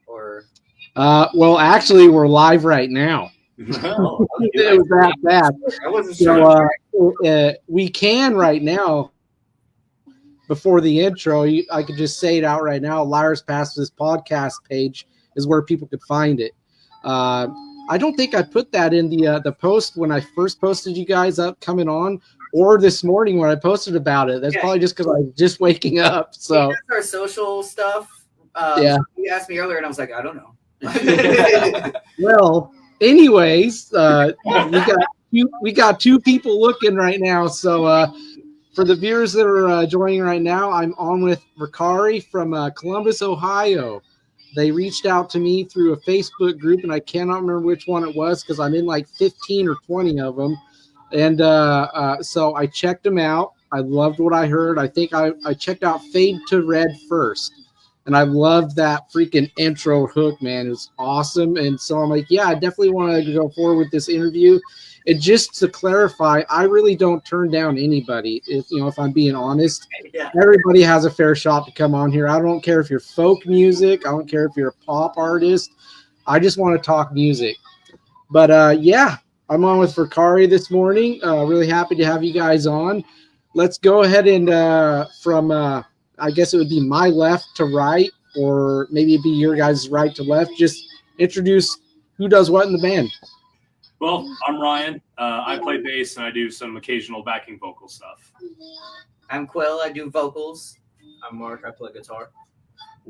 or? Well, actually, we're live right now. Oh, It was that bad. I wasn't sure. So we can right now. Before the intro, I could just say it out right now. Liars Pastors podcast page is where people could find it. I don't think I put that in the post when I first posted you guys up coming on, or this morning when I posted about it. That's probably just because I was just waking up. So that's our social stuff. Yeah. You asked me earlier, and I was like, I don't know. Well, anyways, we got two people looking right now. So for the viewers that are joining right now, I'm on with Verkari from Columbus, Ohio. They reached out to me through a Facebook group, and I cannot remember which one it was because I'm in like 15 or 20 of them. And so I checked them out. I loved what I heard. I think I checked out Fade to Red first. And I loved that freaking intro hook, man. It was awesome. And so I'm like, yeah, I definitely want to go forward with this interview. And just to clarify, I really don't turn down anybody. If I'm being honest, Everybody has a fair shot to come on here. I don't care if you're folk music. I don't care if you're a pop artist. I just want to talk music. But yeah, I'm on with Verkari this morning. Really happy to have you guys on. Let's go ahead and from I guess it would be my left to right, or maybe it'd be your guys' right to left. Just introduce who does what in the band. Well, I'm Ryan. I play bass and I do some occasional backing vocal stuff. I'm Quill. I do vocals. I'm Mark. I play guitar.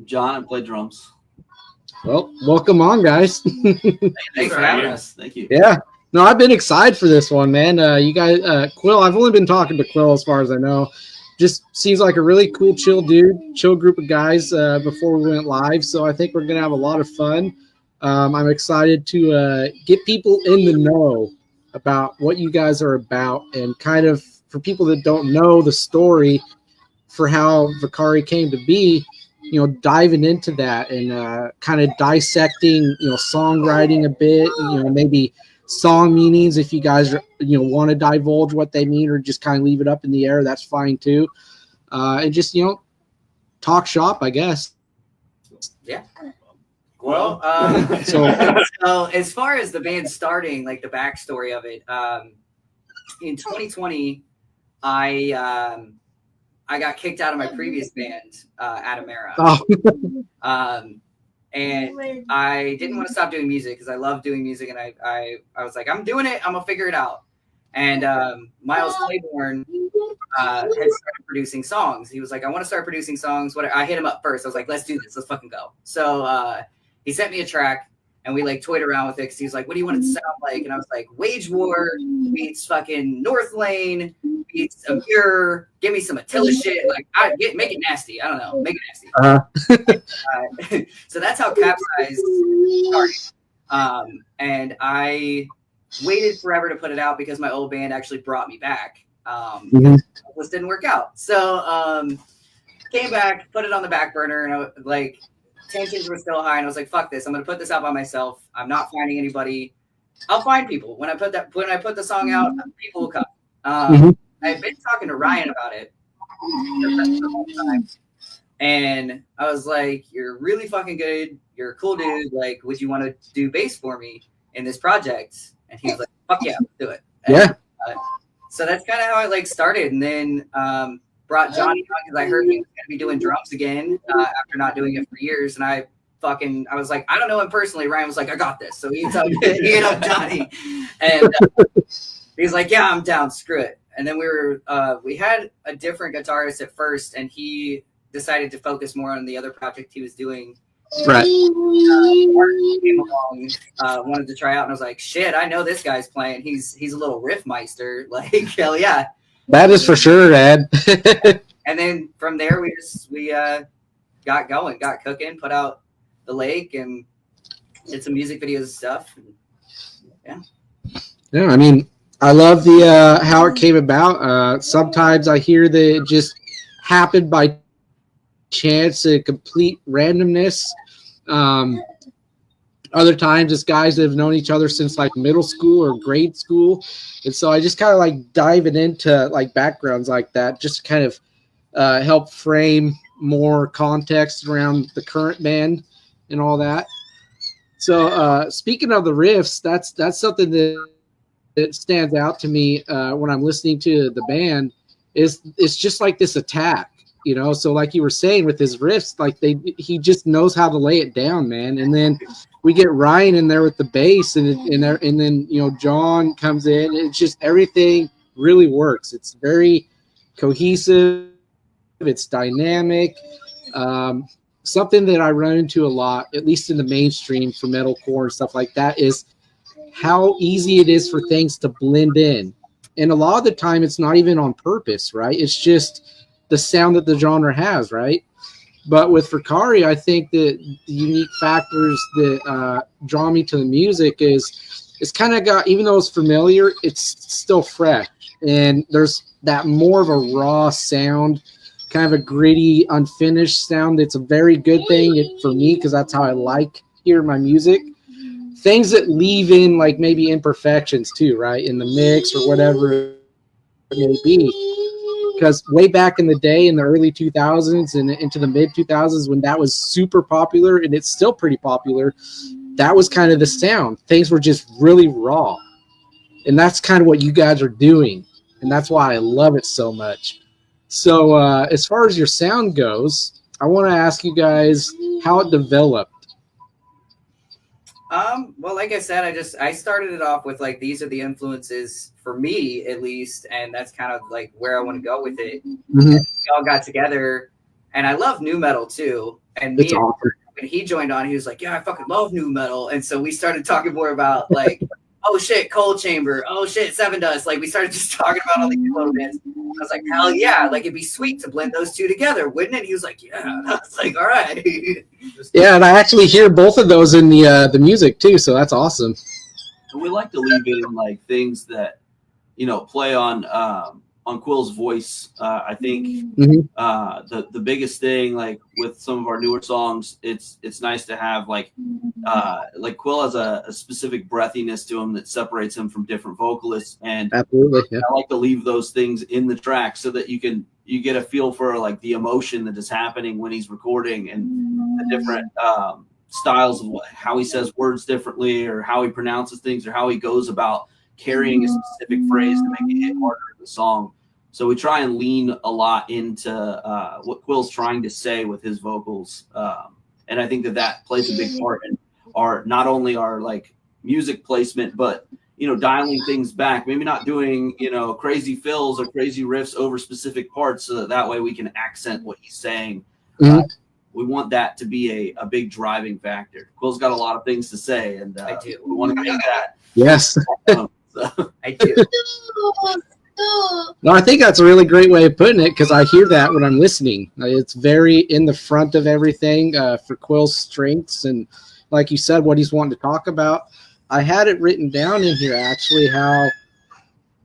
John, I play drums. Well, welcome on, guys. Thanks for having us. Thank you. Yeah. No, I've been excited for this one, man. You guys, Quill, I've only been talking to Quill as far as I know. Just seems like a really cool, chill dude, chill group of guys before we went live. So I think we're going to have a lot of fun. I'm excited to get people in the know about what you guys are about, and kind of for people that don't know the story for how Verkari came to be, diving into that and kind of dissecting, songwriting a bit, maybe song meanings. If you guys want to divulge what they mean, or just kind of leave it up in the air, that's fine too. And just talk shop, I guess. Yeah. Well, so as far as the band starting, like the backstory of it, in 2020, I got kicked out of my previous band, Adamera. And I didn't want to stop doing music because I love doing music, and I was like, I'm doing it. I'm gonna figure it out. And Miles Claiborne had started producing songs. He was like, I want to start producing songs. I hit him up first. I was like, let's do this. Let's fucking go. So he sent me a track, and we like toyed around with it because he was like, what do you want it to sound like? And I was like, Wage War beats fucking North Lane beats Amir. Give me some Attila shit. Like, make it nasty. I don't know. Make it nasty. So that's how Capsize started. And I waited forever to put it out because my old band actually brought me back. This didn't work out. So came back, put it on the back burner, and I was like, tensions were still high, and I was like, fuck this. I'm going to put this out by myself. I'm not finding anybody. I'll find people. When I put the song out, people will come. I've been talking to Ryan about it for a long time, and I was like, you're really fucking good. You're a cool dude. Like, would you want to do bass for me in this project? And he was like, fuck yeah, let's do it. And, so that's kind of how it started. And then brought Johnny on because I heard he was going to be doing drums again after not doing it for years. And I was like, I don't know him personally. Ryan was like, I got this. So he hit up Johnny, and he's like, yeah, I'm down. Screw it. And then we had a different guitarist at first, and he decided to focus more on the other project he was doing. Right. Came along, wanted to try out, and I was like, shit, I know this guy's playing. He's a little riff meister. Like, hell yeah. That is for sure, Dad. And then from there, we got going, got cooking, put out The Lake, and did some music videos and stuff. Yeah. Yeah, I mean, I love the how it came about. Sometimes I hear that it just happened by chance, a complete randomness. Other times it's guys that have known each other since like middle school or grade school, and so I just kind of like diving into like backgrounds like that, just kind of help frame more context around the current band. and all that. So speaking of the riffs, that's something that stands out to me when I'm listening to the band. Is it's just like this attack, you know. So like you were saying with his riffs, like he just knows how to lay it down, man. And then we get Ryan in there with the bass, and then you know John comes in. It's just everything really works. It's very cohesive. It's dynamic. Something that I run into a lot, at least in the mainstream for metalcore and stuff like that, is how easy it is for things to blend in. And a lot of the time, it's not even on purpose, right? It's just the sound that the genre has, right? But with Verkari, I think that the unique factors that draw me to the music is it's kind of got, even though it's familiar, it's still fresh. And there's that more of a raw sound, kind of a gritty, unfinished sound. It's a very good thing for me because that's how I like hearing my music. Things that leave in like maybe imperfections too, right? In the mix or whatever it may be. Because way back in the day, in the early 2000s and into the mid 2000s, when that was super popular, and it's still pretty popular, that was kind of the sound. Things were just really raw. And that's kind of what you guys are doing. And that's why I love it so much. So as far as your sound goes, I want to ask you guys how it developed. Well, like I said, I started it off with like, these are the influences for me at least, and that's kind of like where I want to go with it. Mm-hmm. We all got together, and I love new metal too. And me, awesome. When he joined on, he was like, "Yeah, I fucking love new metal," and so we started talking more about like, oh shit, Cold Chamber, oh shit, Seven Dust. Like we started just talking about all these little bits. I was like, hell yeah, like it'd be sweet to blend those two together, wouldn't it? He was like, yeah. I was like, all right. Yeah, and I actually hear both of those in the music too, so that's awesome. And we like to leave in like things that, you know, play on Quill's voice. I think the biggest thing, like with some of our newer songs, it's nice to have like Quill has a specific breathiness to him that separates him from different vocalists, and absolutely, yeah. I like to leave those things in the track so that you get a feel for like the emotion that is happening when he's recording, and the different styles of how he says words differently, or how he pronounces things, or how he goes about carrying a specific phrase to make it hit harder in the song. So we try and lean a lot into what Quill's trying to say with his vocals, and I think that plays a big part in not only our like music placement, but you know, dialing things back, maybe not doing, you know, crazy fills or crazy riffs over specific parts, so that way we can accent what he's saying. We want that to be a big driving factor. Quill's got a lot of things to say, and I do. we want to make that. Yes. I do. No, I think that's a really great way of putting it, because I hear that when I'm listening. It's very in the front of everything for Quill's strengths, and like you said, what he's wanting to talk about. I had it written down in here, actually, how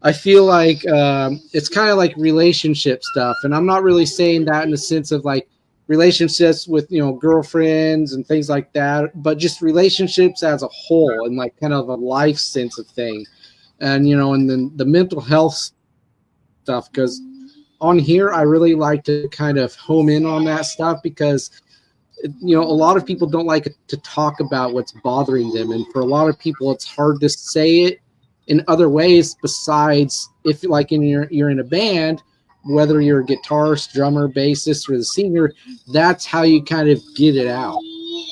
I feel like it's kind of like relationship stuff. And I'm not really saying that in the sense of like relationships with, you know, girlfriends and things like that, but just relationships as a whole, and like kind of a life sense of thing. And, you know, and then the mental health stuff, because on here, I really like to kind of home in on that stuff, because you know, a lot of people don't like to talk about what's bothering them, and for a lot of people it's hard to say it in other ways besides if, like, you're in a band, whether you're a guitarist, drummer, bassist, or the singer, that's how you kind of get it out,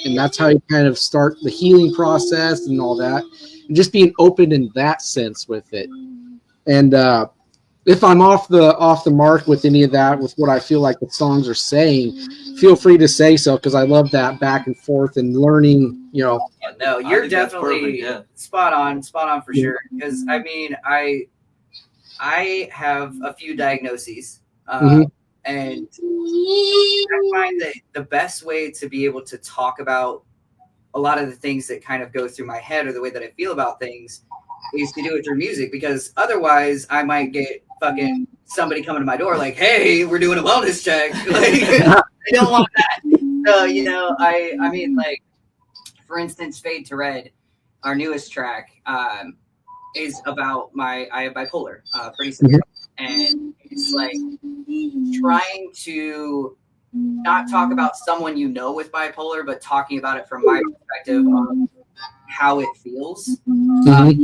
and that's how you kind of start the healing process and all that, and just being open in that sense with it. And if I'm off the mark with any of that, with what I feel like the songs are saying, feel free to say so, because I love that back and forth and learning, you know. No, you're definitely spot on for sure. Because I mean, I have a few diagnoses, and I find that the best way to be able to talk about a lot of the things that kind of go through my head, or the way that I feel about things, is to do it through music. Because otherwise I might get fucking somebody coming to my door like, hey, we're doing a wellness check. Like, I don't want that. So, you know, I mean, like, for instance, Fade to Red, our newest track, is about I have bipolar, pretty severe. And it's like trying to not talk about someone you know with bipolar, but talking about it from my perspective of how it feels. Like,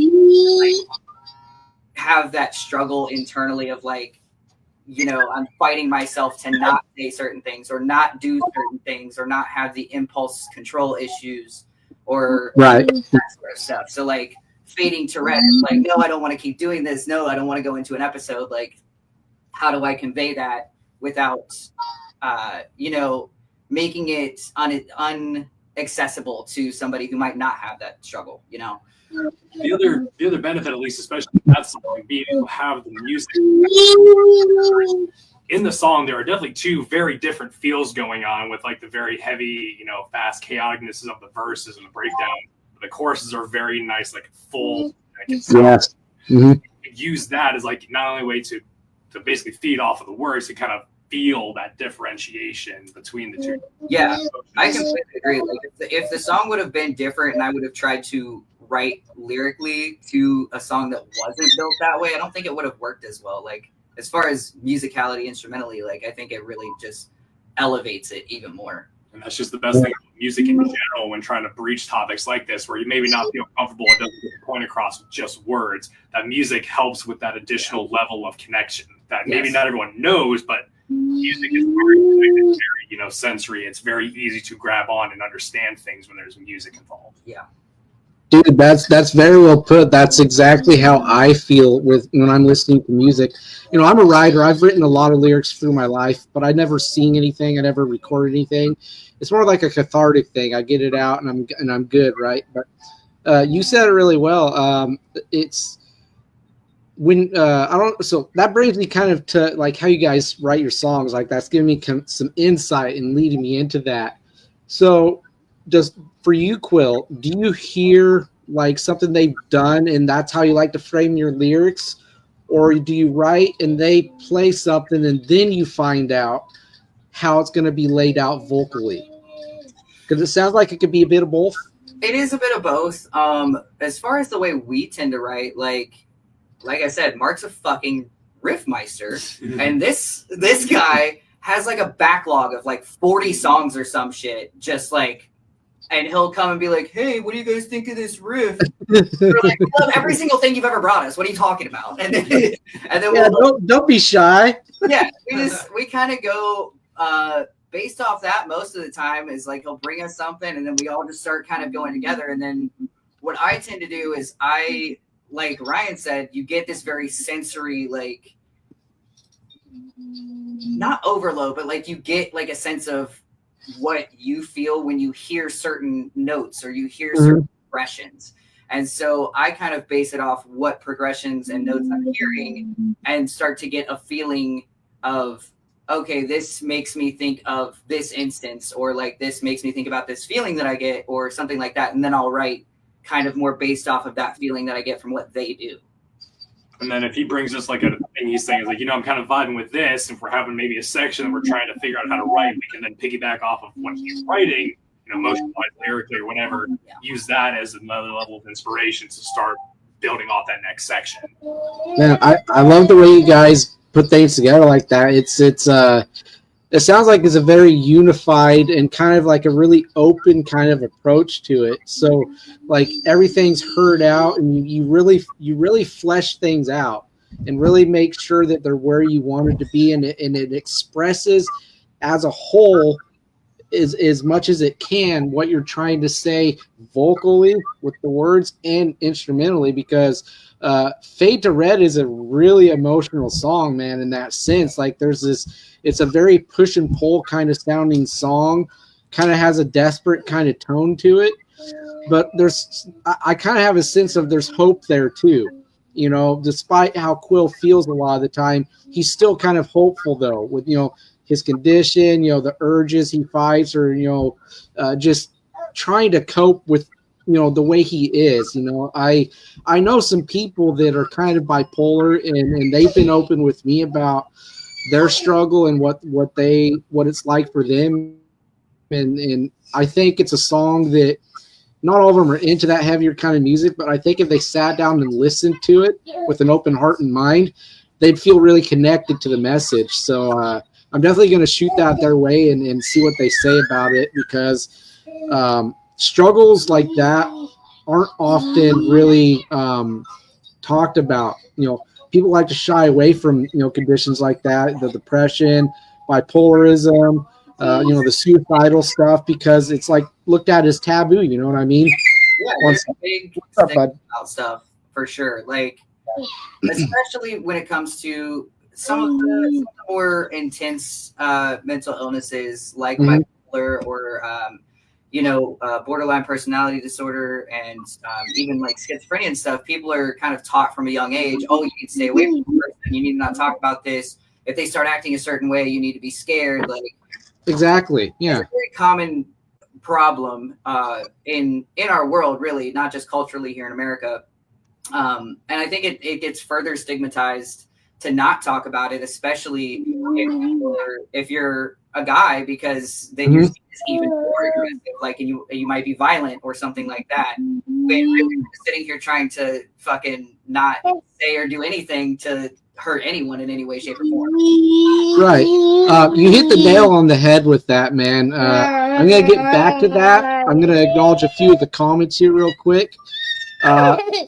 have that struggle internally of like, you know, I'm fighting myself to not say certain things or not do certain things or not have the impulse control issues or Right. that sort of stuff. So like fading Tourette is like, no, I don't want to keep doing this. No, I don't want to go into an episode. Like, how do I convey that without, you know, making it unaccessible to somebody who might not have that struggle, you know? The other benefit, at least especially in that song, being able to have the music in the song, there are definitely two very different feels going on with like the very heavy, you know, fast chaoticness of the verses and the breakdown. The choruses are very nice, like full. Yes. Use that as like not only a way to basically feed off of the words, to kind of feel that differentiation between the two. Yeah, I completely agree. Like if the song would have been different and I would have tried to write lyrically to a song that wasn't built that way, I don't think it would have worked as well. Like as far as musicality, instrumentally, like I think it really just elevates it even more. And that's just the best thing about music in general when trying to breach topics like this, where you maybe not feel comfortable, it doesn't get the point across with just words. That music helps with that additional level of connection that maybe not everyone knows, but music is very, you know, sensory. It's very easy to grab on and understand things when there's music involved. Yeah. Dude, that's very well put. That's exactly how I feel with when I'm listening to music. You know, I'm a writer. I've written a lot of lyrics through my life, but I never sing anything. I never record anything. It's more like a cathartic thing. I get it out and I'm good, right? But you said it really well. It's when I don't. So that brings me kind of to like how you guys write your songs. Like that's giving me some insight and leading me into that. So just for you, Quill, do you hear like something they've done and that's how you like to frame your lyrics? Or do you write and they play something and then you find out how it's going to be laid out vocally? Because it sounds like it could be a bit of both. It is a bit of both. As far as the way we tend to write, like I said, Mark's a fucking riffmeister. And this guy has like a backlog of like 40 songs or some shit, just like, and he'll come and be like, hey, what do you guys think of this riff? We're like, we love every single thing you've ever brought us. What are you talking about? And then don't be shy. Yeah, we kind of go based off that most of the time. Is like he'll bring us something and then we all just start kind of going together. And then what I tend to do is like Ryan said, you get this very sensory, like not overload, but like you get like a sense of what you feel when you hear certain notes or you hear certain progressions. And so I kind of base it off what progressions and notes I'm hearing and start to get a feeling of, okay, this makes me think of this instance, or like this makes me think about this feeling that I get or something like that. And then I'll write kind of more based off of that feeling that I get from what they do. And then if he brings us like a thing he's saying is like, you know, I'm kind of vibing with this. If we're having maybe a section and we're trying to figure out how to write, we can then piggyback off of what he's writing, you know, motion-wise, lyrically or whatever, use that as another level of inspiration to start building off that next section. Man, I love the way you guys put things together like that. It sounds like it's a very unified and kind of like a really open kind of approach to it. So like everything's heard out and you really flesh things out and really make sure that they're where you want it to be. And it expresses as a whole as much as it can what you're trying to say vocally with the words and instrumentally, because Fade to Red is a really emotional song, man, in that sense. Like there's this, it's a very push and pull kind of sounding song, kind of has a desperate kind of tone to it, but I kind of have a sense of there's hope there too. You know, despite how Quill feels a lot of the time, he's still kind of hopeful though with, you know, his condition, you know, the urges he fights, or, you know, just trying to cope with, you know, the way he is. You know, I know some people that are kind of bipolar and they've been open with me about their struggle and what it's like for them. And I think it's a song that not all of them are into that heavier kind of music, but I think if they sat down and listened to it with an open heart and mind, they'd feel really connected to the message. So I'm definitely going to shoot that their way and see what they say about it, because struggles like that aren't often really talked about. People like to shy away from conditions like that, the depression, bipolarism, the suicidal stuff, because it's like looked at as taboo. You know what I mean? Yeah, there's a big stigma about stuff for sure. Like, especially when it comes to some of the more intense mental illnesses like bipolar or borderline personality disorder, and even like schizophrenia and stuff. People are kind of taught from a young age, oh, you need to stay away from the person. You need to not talk about this. If they start acting a certain way, you need to be scared. Like, exactly. Yeah. It's a very common problem in our world, really, not just culturally here in America. And I think it gets further stigmatized to not talk about it, especially if you're a guy, because then you're even more aggressive, like, and you might be violent or something like that. But really, we're sitting here trying to fucking not say or do anything to hurt anyone in any way, shape, or form. Right. You hit the nail on the head with that, man. I'm going to get back to that. I'm going to acknowledge a few of the comments here real quick.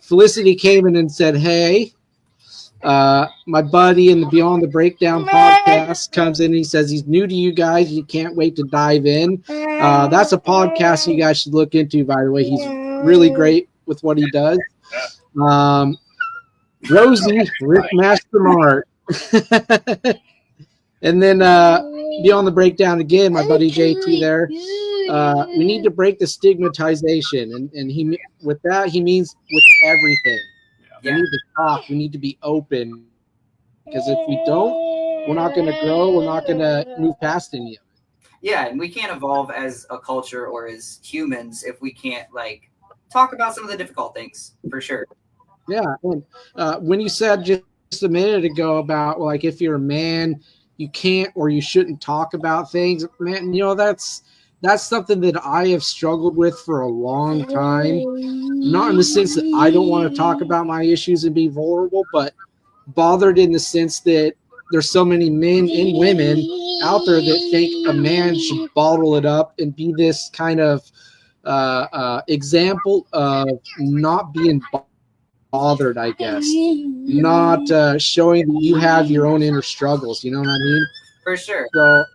Felicity came in and said, hey, my buddy in the Beyond the Breakdown podcast comes in and he says he's new to you guys. You can't wait to dive in. That's a podcast you guys should look into, by the way. He's really great with what he does. Rosie, Rick Mastermart. And then Beyond the Breakdown again, my buddy JT there. We need to break the stigmatization. And he, with that, he means with everything. We need to talk. We need to be open. Because if we don't, we're not going to grow. We're not going to move past any of it. Yeah, and we can't evolve as a culture or as humans if we can't, like, talk about some of the difficult things, for sure. Yeah, and when you said just a minute ago about, like, if you're a man, you can't or you shouldn't talk about things, man, that's something that I have struggled with for a long time. Not in the sense that I don't want to talk about my issues and be vulnerable, but bothered in the sense that there's so many men and women out there that think a man should bottle it up and be this kind of example of not being bothered, I guess, not showing that you have your own inner struggles. You know what I mean? For sure. So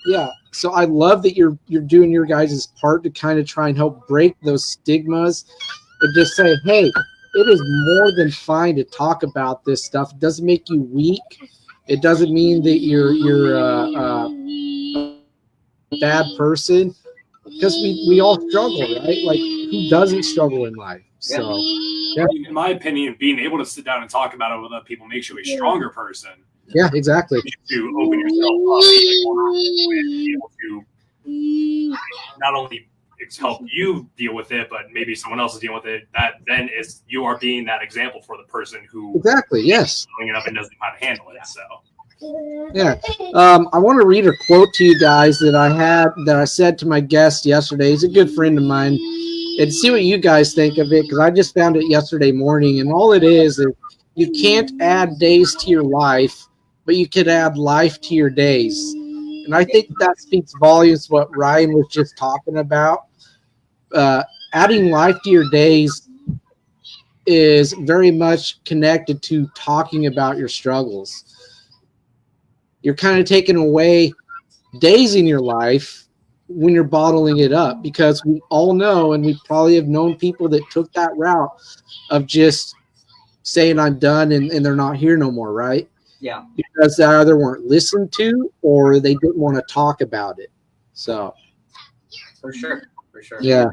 yeah, so I love that you're doing your guys' part to kind of try and help break those stigmas and just say, hey, it is more than fine to talk about this stuff. It doesn't make you weak. It doesn't mean that you're a bad person, because we all struggle, right? Like, who doesn't struggle in life? So yeah. In my opinion, being able to sit down and talk about it with other people makes you a stronger person. Yeah, exactly. To open yourself up and be able to not only help you deal with it, but maybe someone else is dealing with it. That then is you are being that example for the person who exactly, yes, bringing it up and doesn't know how to handle it. So yeah, I want to read a quote to you guys that I said to my guest yesterday. He's a good friend of mine, and see what you guys think of it, because I just found it yesterday morning, and all it is you can't add days to your life, but you can add life to your days. And I think that speaks volumes to what Ryan was just talking about. Adding life to your days is very much connected to talking about your struggles. You're kind of taking away days in your life when you're bottling it up, because we all know, and we probably have known people that took that route of just saying I'm done and they're not here no more, right? Yeah. Because they either weren't listened to or they didn't want to talk about it. So for sure. Yeah.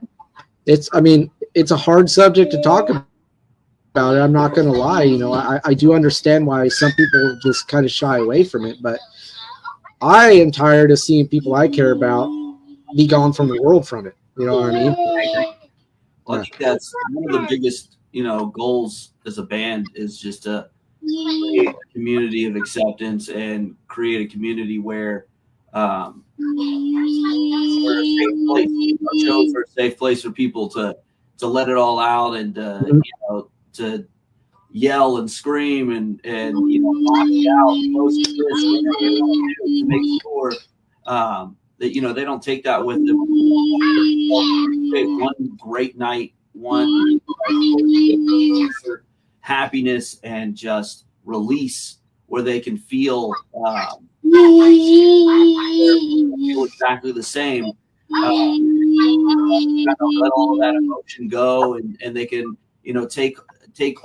It's a hard subject to talk about it. I'm not going to lie. I do understand why some people just kind of shy away from it, but I am tired of seeing people I care about be gone from the world from it. You know what I mean? Well, I think that's one of the biggest, goals as a band, is just to create a community of acceptance and create a community where we're a safe place. Our shows are a safe place for people to let it all out and to yell and scream and knock you out close to this, whatever they want to do to make sure that they don't take that with them. One great night, one happiness and just release where they can feel exactly the same. Let all of that emotion go, and they can take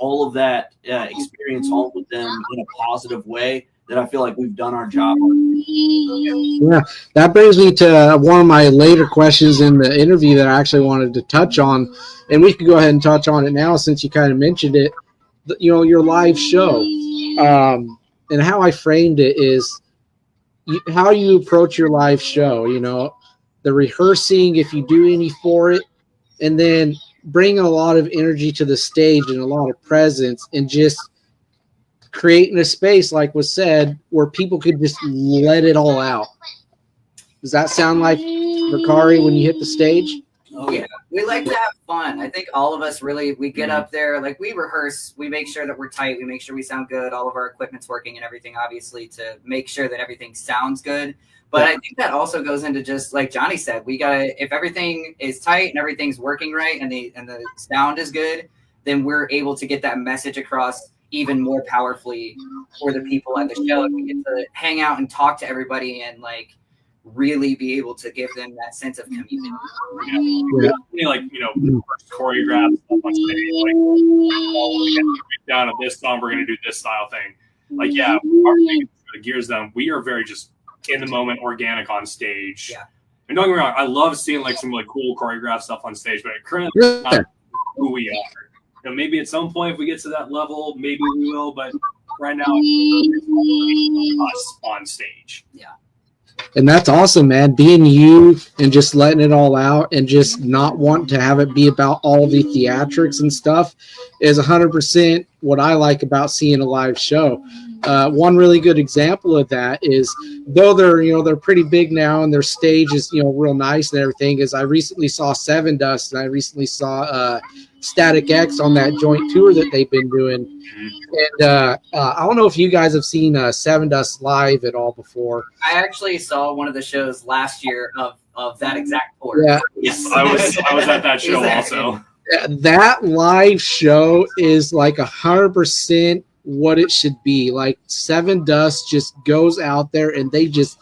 all of that experience home with them in a positive way. That I feel like we've done our job. Yeah, that brings me to one of my later questions in the interview that I actually wanted to touch on, and we could go ahead and touch on it now since you kind of mentioned it. Your live show, and how I framed it is how you approach your live show. The rehearsing, if you do any for it, and then bring a lot of energy to the stage and a lot of presence, and just creating a space, like was said, where people could just let it all out. Does that sound like Verkari when you hit the stage? Oh yeah, we like to have fun. I think all of us really, we get up there, like we rehearse, we make sure that we're tight, we make sure we sound good, all of our equipment's working and everything, obviously, to make sure that everything sounds good. But I think that also goes into just like Johnny said, we gotta, if everything is tight and everything's working right and the sound is good, then we're able to get that message across even more powerfully for the people at the show. We get to hang out and talk to everybody and like really be able to give them that sense of community. First choreographed stuff on stage, like, we get down to this song, we're gonna do this style thing. Like, yeah, our thing, the gears down, we are very just in the moment, organic on stage. Yeah. And don't get me wrong, I love seeing like some like cool choreographed stuff on stage, but currently it's not who we are. Maybe at some point if we get to that level, maybe we will, but right now it's us on stage. Yeah. And that's awesome, man. Being you and just letting it all out and just not wanting to have it be about all the theatrics and stuff is 100% what I like about seeing a live show. One really good example of that is, though they're pretty big now and their stage is real nice and everything, is I recently saw Seven Dust and I recently saw Static X on that joint tour that they've been doing. And I don't know if you guys have seen Seven Dust live at all before. I actually saw one of the shows last year of that exact tour. Yeah. Yes, I was at that show also. That live show is like 100% what it should be. Like Seven Dust just goes out there and they just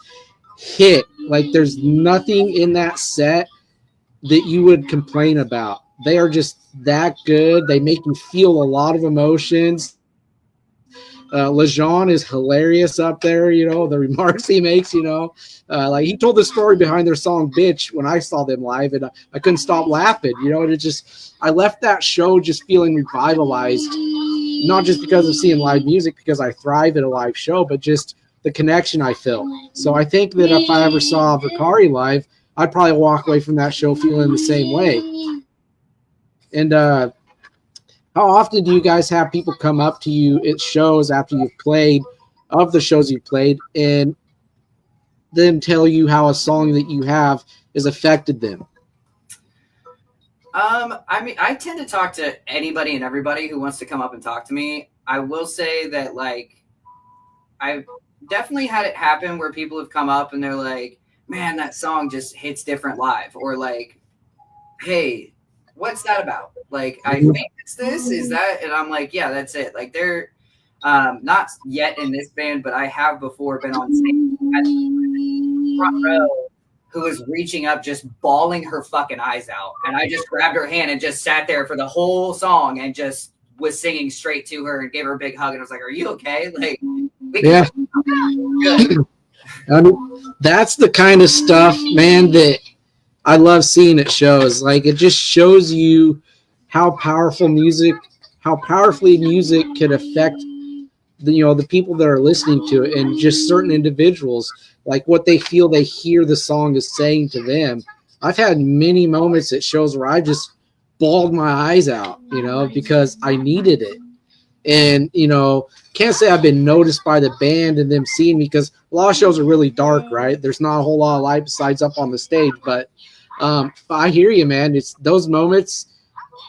hit. Like there's nothing in that set that you would complain about. They are just that good. They make you feel a lot of emotions. Lejean is hilarious up there, the remarks he makes, like he told the story behind their song Bitch when I saw them live, and I couldn't stop laughing, and it just, I left that show just feeling revitalized, not just because of seeing live music, because I thrive at a live show, but just the connection I felt. So I think that if I ever saw Verkari live, I'd probably walk away from that show feeling the same way. And how often do you guys have people come up to you at shows after you've played, of the shows you've played, and then tell you how a song that you have has affected them? I mean, I tend to talk to anybody and everybody who wants to come up and talk to me. I will say that, like, I've definitely had it happen where people have come up and they're like, man, that song just hits different live. Or like, hey, what's that about? Like, I think it's this, is that? And I'm like, yeah, that's it. Like, they're not yet in this band, but I have before been on stage at the front row who was reaching up, just bawling her fucking eyes out. And I just grabbed her hand and just sat there for the whole song and just was singing straight to her and gave her a big hug. And I was like, are you okay? Like, yeah. I mean, that's the kind of stuff, man, that I love seeing at shows. Like, it just shows you how powerfully music can affect the people that are listening to it, and just certain individuals, like what they feel they hear the song is saying to them. I've had many moments at shows where I just bawled my eyes out, because I needed it. And, can't say I've been noticed by the band and them seeing me, because a lot of shows are really dark, right? There's not a whole lot of light besides up on the stage. But I hear you, man. It's those moments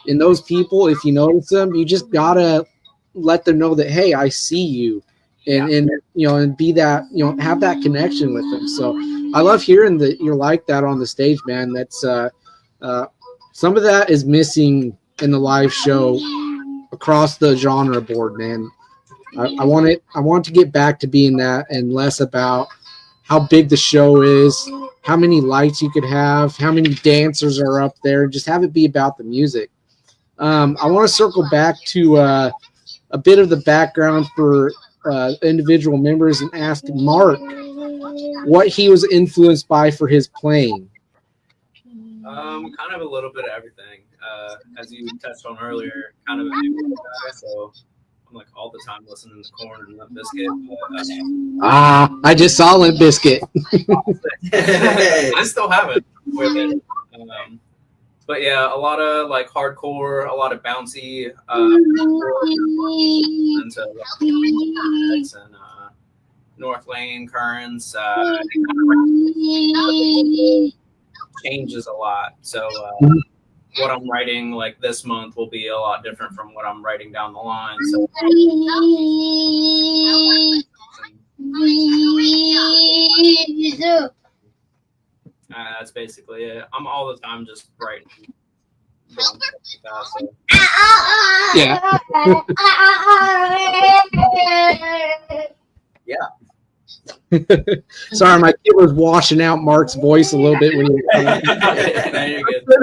and those people, if you notice them, you just gotta let them know that, hey, I see you, and you know, and be that, you know, have that connection with them. So I love hearing that you're like that on the stage, man. That's some of that is missing in the live show across the genre board, man. I want to get back to being that and less about how big the show is, how many lights you could have, how many dancers are up there, just have it be about the music. I want to circle back to a bit of the background for individual members and ask Mark what he was influenced by for his playing. Kind of a little bit of everything. As you touched on earlier, kind of a new guy, so I'm like all the time listening to Korn and Limp Bizkit. I just saw Limp Bizkit. I still have it with it. But yeah, a lot of like hardcore, a lot of bouncy, and North Lane Currents. Changes a lot. So what I'm writing like this month will be a lot different from what I'm writing down the line. So that's basically it. I'm all the time just writing. Yeah. Sorry, my kid was washing out Mark's voice a little bit when he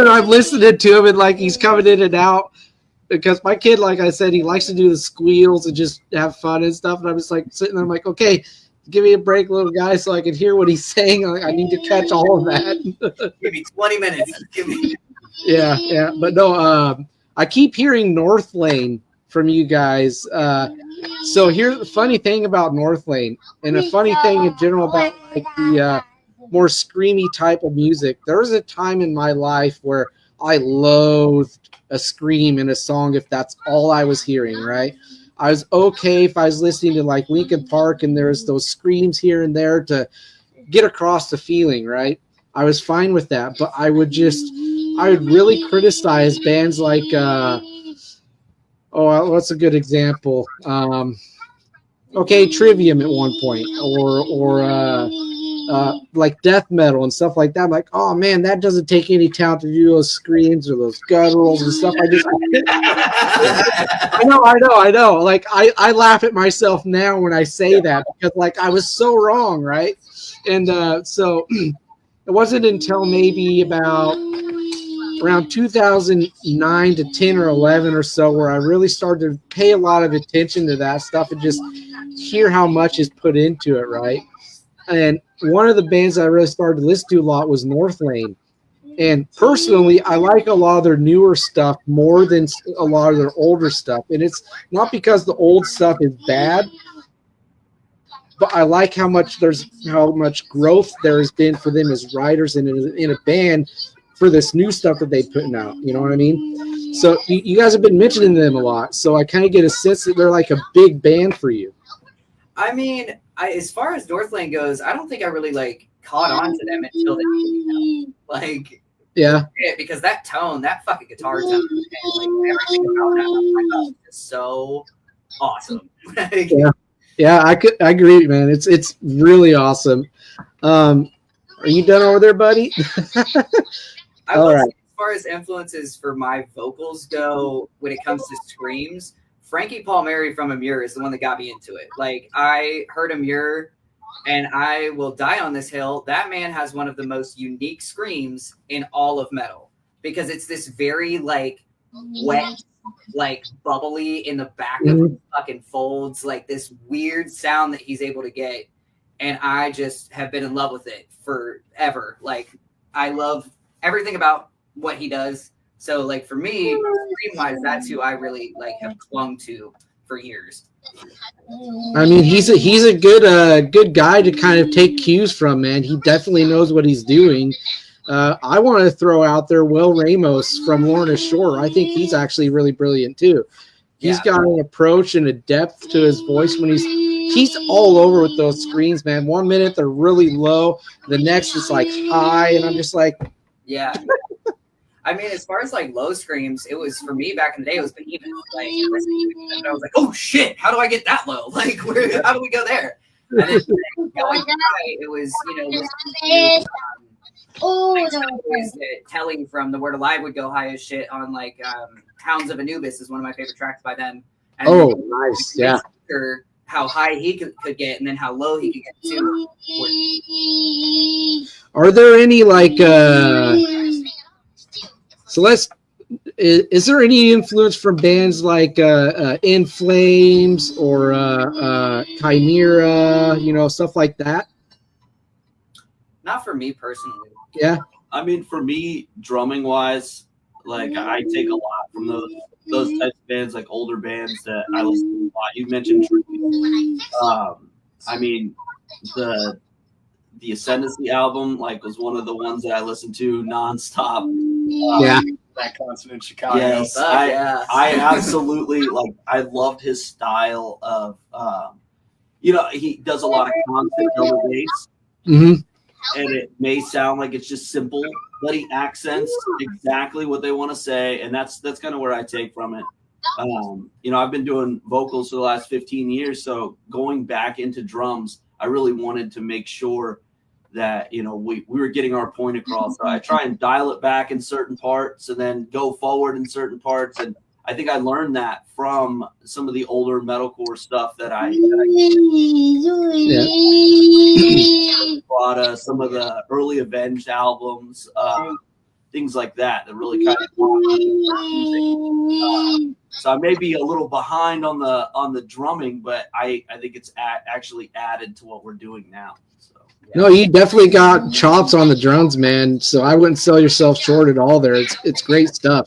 and I'm listening to him and like he's coming in and out because my kid, like I said, he likes to do the squeals and just have fun and stuff. And I'm just like sitting there, I'm like, okay, give me a break, little guy, so I can hear what he's saying. I need to catch all of that. Give me 20 minutes. Yeah. But no, I keep hearing North Lane from you guys. So here's the funny thing about North Lane, and a funny thing in general about like the more screamy type of music. There was a time in my life where I loathed a scream in a song if that's all I was hearing, right? I was okay if I was listening to like Linkin Park and there's those screams here and there to get across the feeling, right? I was fine with that, but I would really criticize bands like what's a good example? Trivium at one point, or like death metal and stuff like that. I'm like, oh man, that doesn't take any talent to do those screams or those gutturals and stuff. I know. Like I laugh at myself now when I say that because like I was so wrong, right? And so it wasn't until maybe about around 2009 to 10 or 11 or so where I really started to pay a lot of attention to that stuff and just hear how much is put into it, right? And one of the bands I really started to listen to a lot was North Lane. And personally, I like a lot of their newer stuff more than a lot of their older stuff. And it's not because the old stuff is bad, but I like how much growth there has been for them as writers and in a band for this new stuff that they're putting out. You know what I mean? So you guys have been mentioning them a lot. So I kind of get a sense that they're like a big band for you. I mean, as far as North Lane goes, I don't think I really like caught on to them until they came out. Like, yeah, because that tone, that fucking guitar tone, and like everything about that is so awesome. Yeah, I agree, man. It's really awesome. Are you done over there, buddy? All right. As far as influences for my vocals go, when it comes to screams, Frankie Palmieri from Amur is the one that got me into it. Like, I heard Amur, and I will die on this hill. That man has one of the most unique screams in all of metal because it's this very, like, wet, like, bubbly in the back of the fucking folds, like this weird sound that he's able to get. And I just have been in love with it forever. Like, I love everything about what he does. So, like, for me, scream-wise, that's who I really, like, have clung to for years. I mean, he's a good guy to kind of take cues from, man. He definitely knows what he's doing. I want to throw out there Will Ramos from Lorna Shore. I think he's actually really brilliant, too. He's got an approach and a depth to his voice when he's all over with those screams, man. 1 minute they're really low, the next is like high, and I'm just like, yeah. I mean, as far as like low screams, it was for me back in the day. It was Behemoth. Like, I was like, oh shit, how do I get that low? Like, how do we go there? And then going high, it was Telly from The Word Alive would go high as shit on like Hounds of Anubis is one of my favorite tracks by them. And nice, yeah. How high he could get, and then how low he could get too. Are there any like is there any influence from bands like In Flames or Chimera, stuff like that? Not for me personally. Yeah. I mean, for me, drumming wise, like I take a lot from those types of bands, like older bands that I listen to a lot. You mentioned I mean, the Ascendancy album was one of the ones that I listened to nonstop. Yeah. That concert in Chicago. Yes, I absolutely I loved his style of he does a lot of constant double bass. Mm-hmm. And it may sound like it's just simple, but he accents exactly what they want to say, and that's kind of where I take from it. I've been doing vocals for the last 15 years, so going back into drums, I really wanted to make sure that we were getting our point across. So I try and dial it back in certain parts, and then go forward in certain parts. And I think I learned that from some of the older metalcore stuff that I brought some of the early Avenged albums, things like that really kind of so I may be a little behind on the drumming, but I think it's actually added to what we're doing now. So no, you definitely got chops on the drums, man. So I wouldn't sell yourself short at all there. It's great stuff.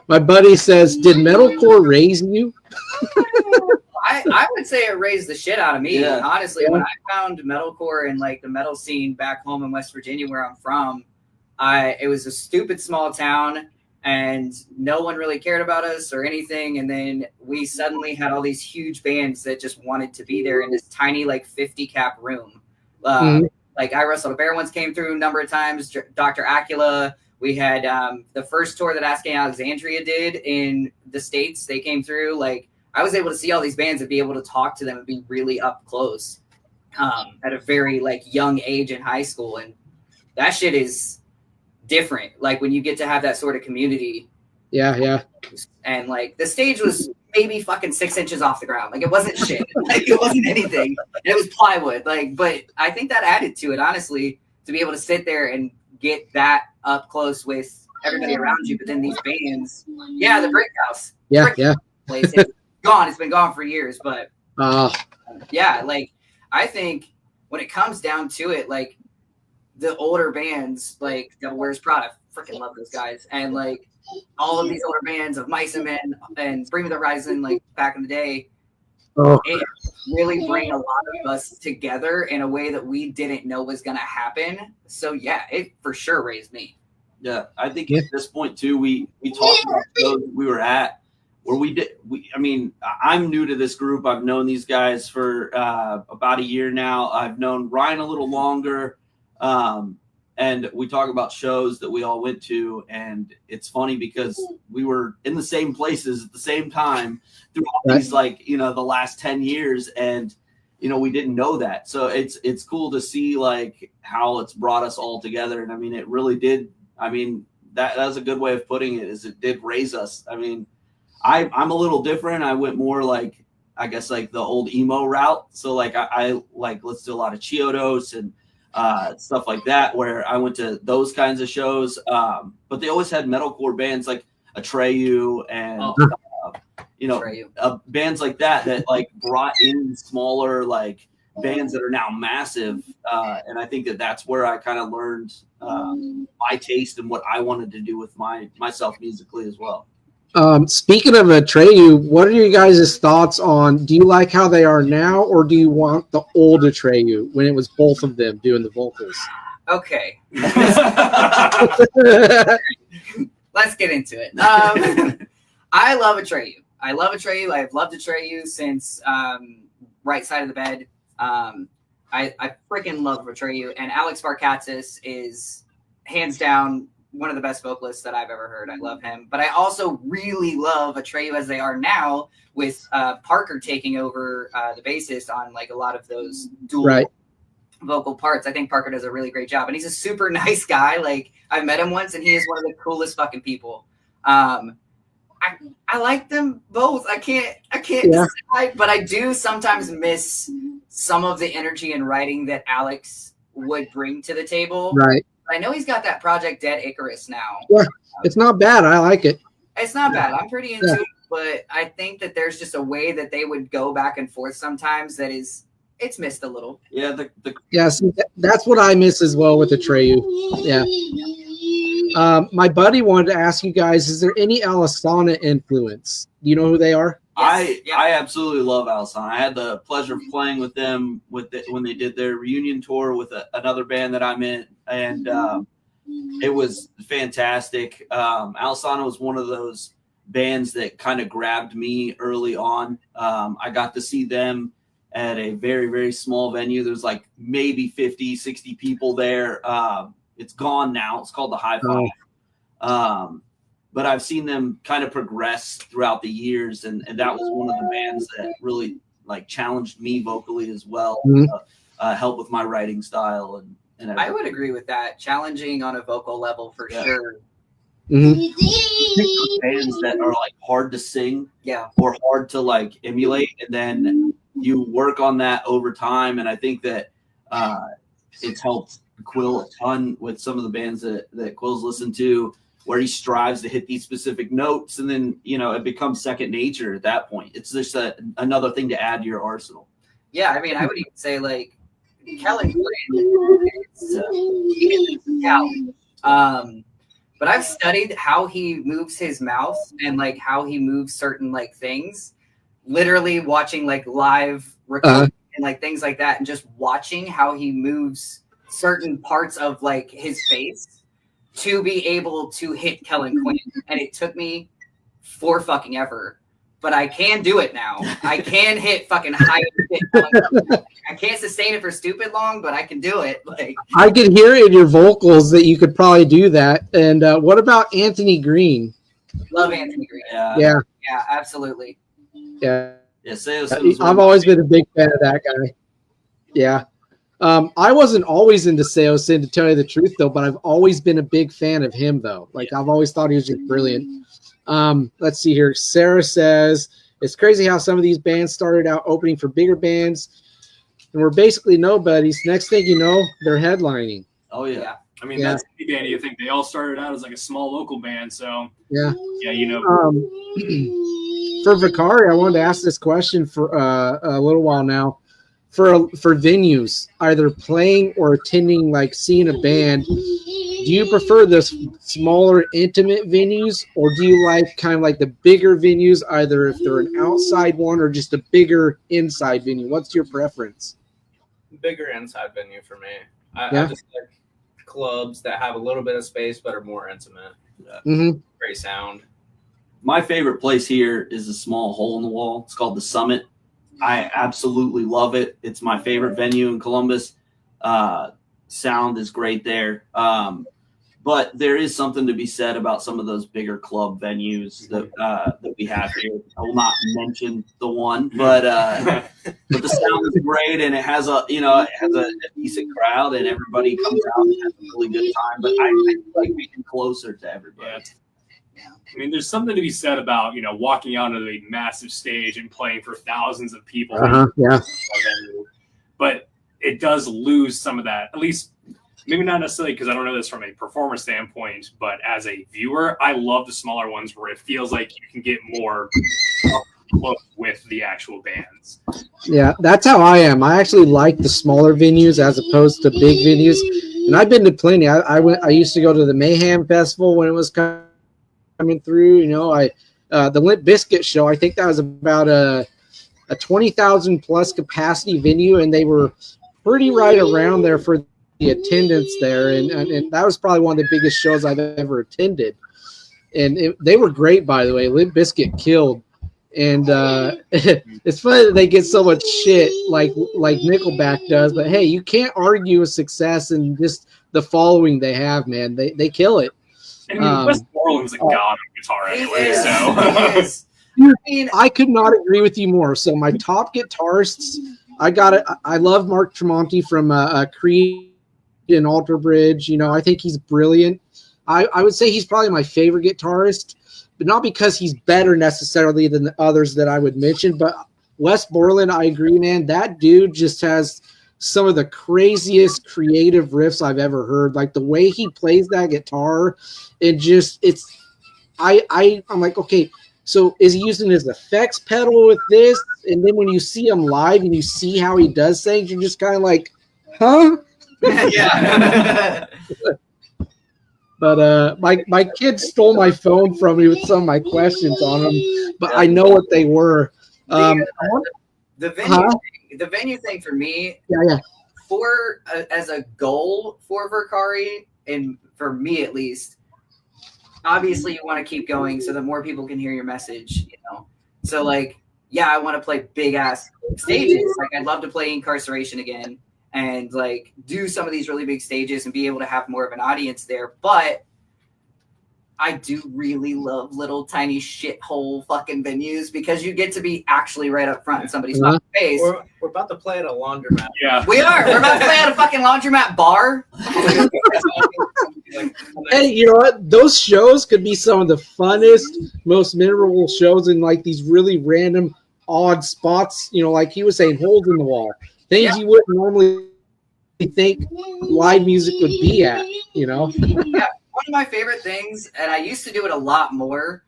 My buddy says, did metalcore raise you? I would say it raised the shit out of me. Yeah. Honestly, when I found metalcore in like the metal scene back home in West Virginia, where I'm from, it was a stupid small town and no one really cared about us or anything. And then we suddenly had all these huge bands that just wanted to be there in this tiny, 50 cap room. Like I Wrestled a Bear once came through a number of times, Dr. Acula. We had the first tour that Asking Alexandria did in the States. They came through. I was able to see all these bands and be able to talk to them and be really up close at a very young age in high school. And that shit is different. When you get to have that sort of community. Yeah. And the stage was maybe fucking 6 inches off the ground. It wasn't shit. It wasn't anything. It was plywood. But I think that added to it, honestly, to be able to sit there and get that up close with everybody around you. But then these bands, the Brick House. Yeah. Place. It's gone. It's been gone for years. But I think when it comes down to it, the older bands, Devil Wears Prada, freaking love those guys. And all of these older bands of Mice and Men and Bring Me the Horizon, back in the day, it really bring a lot of us together in a way that we didn't know was going to happen. So yeah, it for sure raised me. Yeah, I think at this point too, we talked about shows we were at where I'm new to this group. I've known these guys for about a year now. I've known Ryan a little longer. And we talk about shows that we all went to, and it's funny because we were in the same places at the same time throughout these the last 10 years, and we didn't know that. So it's cool to see how it's brought us all together. And it really did. That's a good way of putting it, is it did raise us. I'm a little different. I went more I guess the old emo route. So I let's do a lot of Chiodos and stuff like that, where I went to those kinds of shows. But they always had metalcore bands like Atreyu and bands like that brought in smaller bands that are now massive. And I think that's where I kind of learned my taste and what I wanted to do with myself musically as well. Speaking of Atreyu, what are your guys' thoughts on, do you like how they are now, or do you want the old Atreyu when it was both of them doing the vocals? Okay. Let's get into it. I love Atreyu. I love Atreyu. I've loved Atreyu since Right Side of the Bed. I freaking love Atreyu. And Alex Varkatzis is hands down one of the best vocalists that I've ever heard. I love him, but I also really love Atreyu as they are now, with Parker taking over the bassist on like a lot of those dual vocal parts. I think Parker does a really great job, and he's a super nice guy. Like, I've met him once, and he is one of the coolest fucking people. I like them both. I can't decide, but I do sometimes miss some of the energy and writing that Alex would bring to the table. Right. I know he's got that project Dead Icarus now. Yeah, it's not bad. I like it. It's not bad. I'm pretty into it, but I think that there's just a way that they would go back and forth sometimes that it's missed a little. Yeah, see, that's what I miss as well with Atreyu. Yeah. My buddy wanted to ask you guys, is there any Alisana influence? Do you know who they are? Yes. I absolutely love Alisana. I had the pleasure of playing with them when they did their reunion tour with another band that I'm in, and it was fantastic. Alisana was one of those bands that kind of grabbed me early on. I got to see them at a very, very small venue. There's like maybe 50, 60 people there. It's gone now. It's called the High Five. But I've seen them kind of progress throughout the years, and that was one of the bands that really like challenged me vocally as well, help with my writing style and everything. I would agree with that. Challenging on a vocal level for sure. Mm-hmm. Bands that are like hard to sing, yeah, or hard to like emulate, and then you work on that over time. And I think that it's helped Quill a ton with some of the bands that Quill's listened to, where he strives to hit these specific notes, and then it becomes second nature at that point. It's just another thing to add to your arsenal. Yeah, I mean, I would even say like Kellen Quinn. But I've studied how he moves his mouth and like how he moves certain like things. Literally watching like live recording and like things like that, and just watching how he moves certain parts of like his face to be able to hit Kellen Quinn. And it took me for fucking ever, but I can do it now. I can hit fucking high. I can't sustain it for stupid long, but I can do it. Like, I could hear in your vocals that you could probably do that. And what about Anthony Green? Love Anthony Green. Yeah, absolutely. Yeah. I've always been a big fan of that guy. Yeah. I wasn't always into Seosin, to tell you the truth, though, but I've always been a big fan of him, though. Like, I've always thought he was just brilliant. Let's see here. Sarah says, it's crazy how some of these bands started out opening for bigger bands and were basically nobodies. Next thing you know, they're headlining. Oh, yeah. I mean, that's the band. You think they all started out as like a small local band, so yeah. For Verkari, I wanted to ask this question for a little while now. For venues, either playing or attending, like seeing a band, do you prefer the smaller, intimate venues, or do you like kind of like the bigger venues, either if they're an outside one or just a bigger inside venue? What's your preference? Bigger inside venue for me. I just like clubs that have a little bit of space but are more intimate. Great sound. My favorite place here is a small hole in the wall. It's called the Summit. I absolutely love it. It's my favorite venue in Columbus. Sound is great there. But there is something to be said about some of those bigger club venues that we have here. I will not mention the one, but the sound is great, and it has a decent crowd, and everybody comes out and has a really good time. But I like being closer to everybody. Yeah. I mean, there's something to be said about, walking out onto a massive stage and playing for thousands of people. But it does lose some of that, at least maybe not necessarily because I don't know this from a performer standpoint, but as a viewer, I love the smaller ones where it feels like you can get more up close with the actual bands. Yeah, that's how I am. I actually like the smaller venues as opposed to big venues. And I've been to plenty. I used to go to the Mayhem Festival when it was coming through. The Limp Bizkit show, I think that was about a 20,000 plus capacity venue, and they were pretty right around there for the attendance there, and that was probably one of the biggest shows I've ever attended. And they were great, by the way. Limp Bizkit killed. And it's funny that they get so much shit like Nickelback does, but hey, you can't argue with success and just the following they have, man. They kill it. I mean, Westmoreland's a god on guitar anyway, so. I could not agree with you more. So my top guitarists, I love Mark Tremonti from Creed and Alter Bridge. You know, I think he's brilliant. I would say he's probably my favorite guitarist, but not because he's better necessarily than the others that I would mention. But Wes Borland, I agree, man. That dude just has some of the craziest creative riffs I've ever heard. Like the way he plays that guitar, I'm like, okay, so is he using his effects pedal with this? And then when you see him live and you see how he does things, you're just kind of like, huh? Yeah. But my kids stole my phone from me with some of my questions on them, but I know what they were. The venue thing for me, yeah. As a goal for Verkari, and for me at least, obviously you want to keep going so that more people can hear your message, you know. So like, yeah, I want to play big ass stages. Like I'd love to play Incarceration again and like do some of these really big stages and be able to have more of an audience there. But I do really love little tiny shithole fucking venues because you get to be actually right up front in somebody's fucking face. We're about to play at a laundromat. Yeah. We are. We're about to play at a fucking laundromat bar. Hey, you know what? Those shows could be some of the funnest, most memorable shows in like these really random, odd spots. You know, like he was saying, holes in the wall, things you wouldn't normally think live music would be at. You know. Yeah. One of my favorite things, and I used to do it a lot more.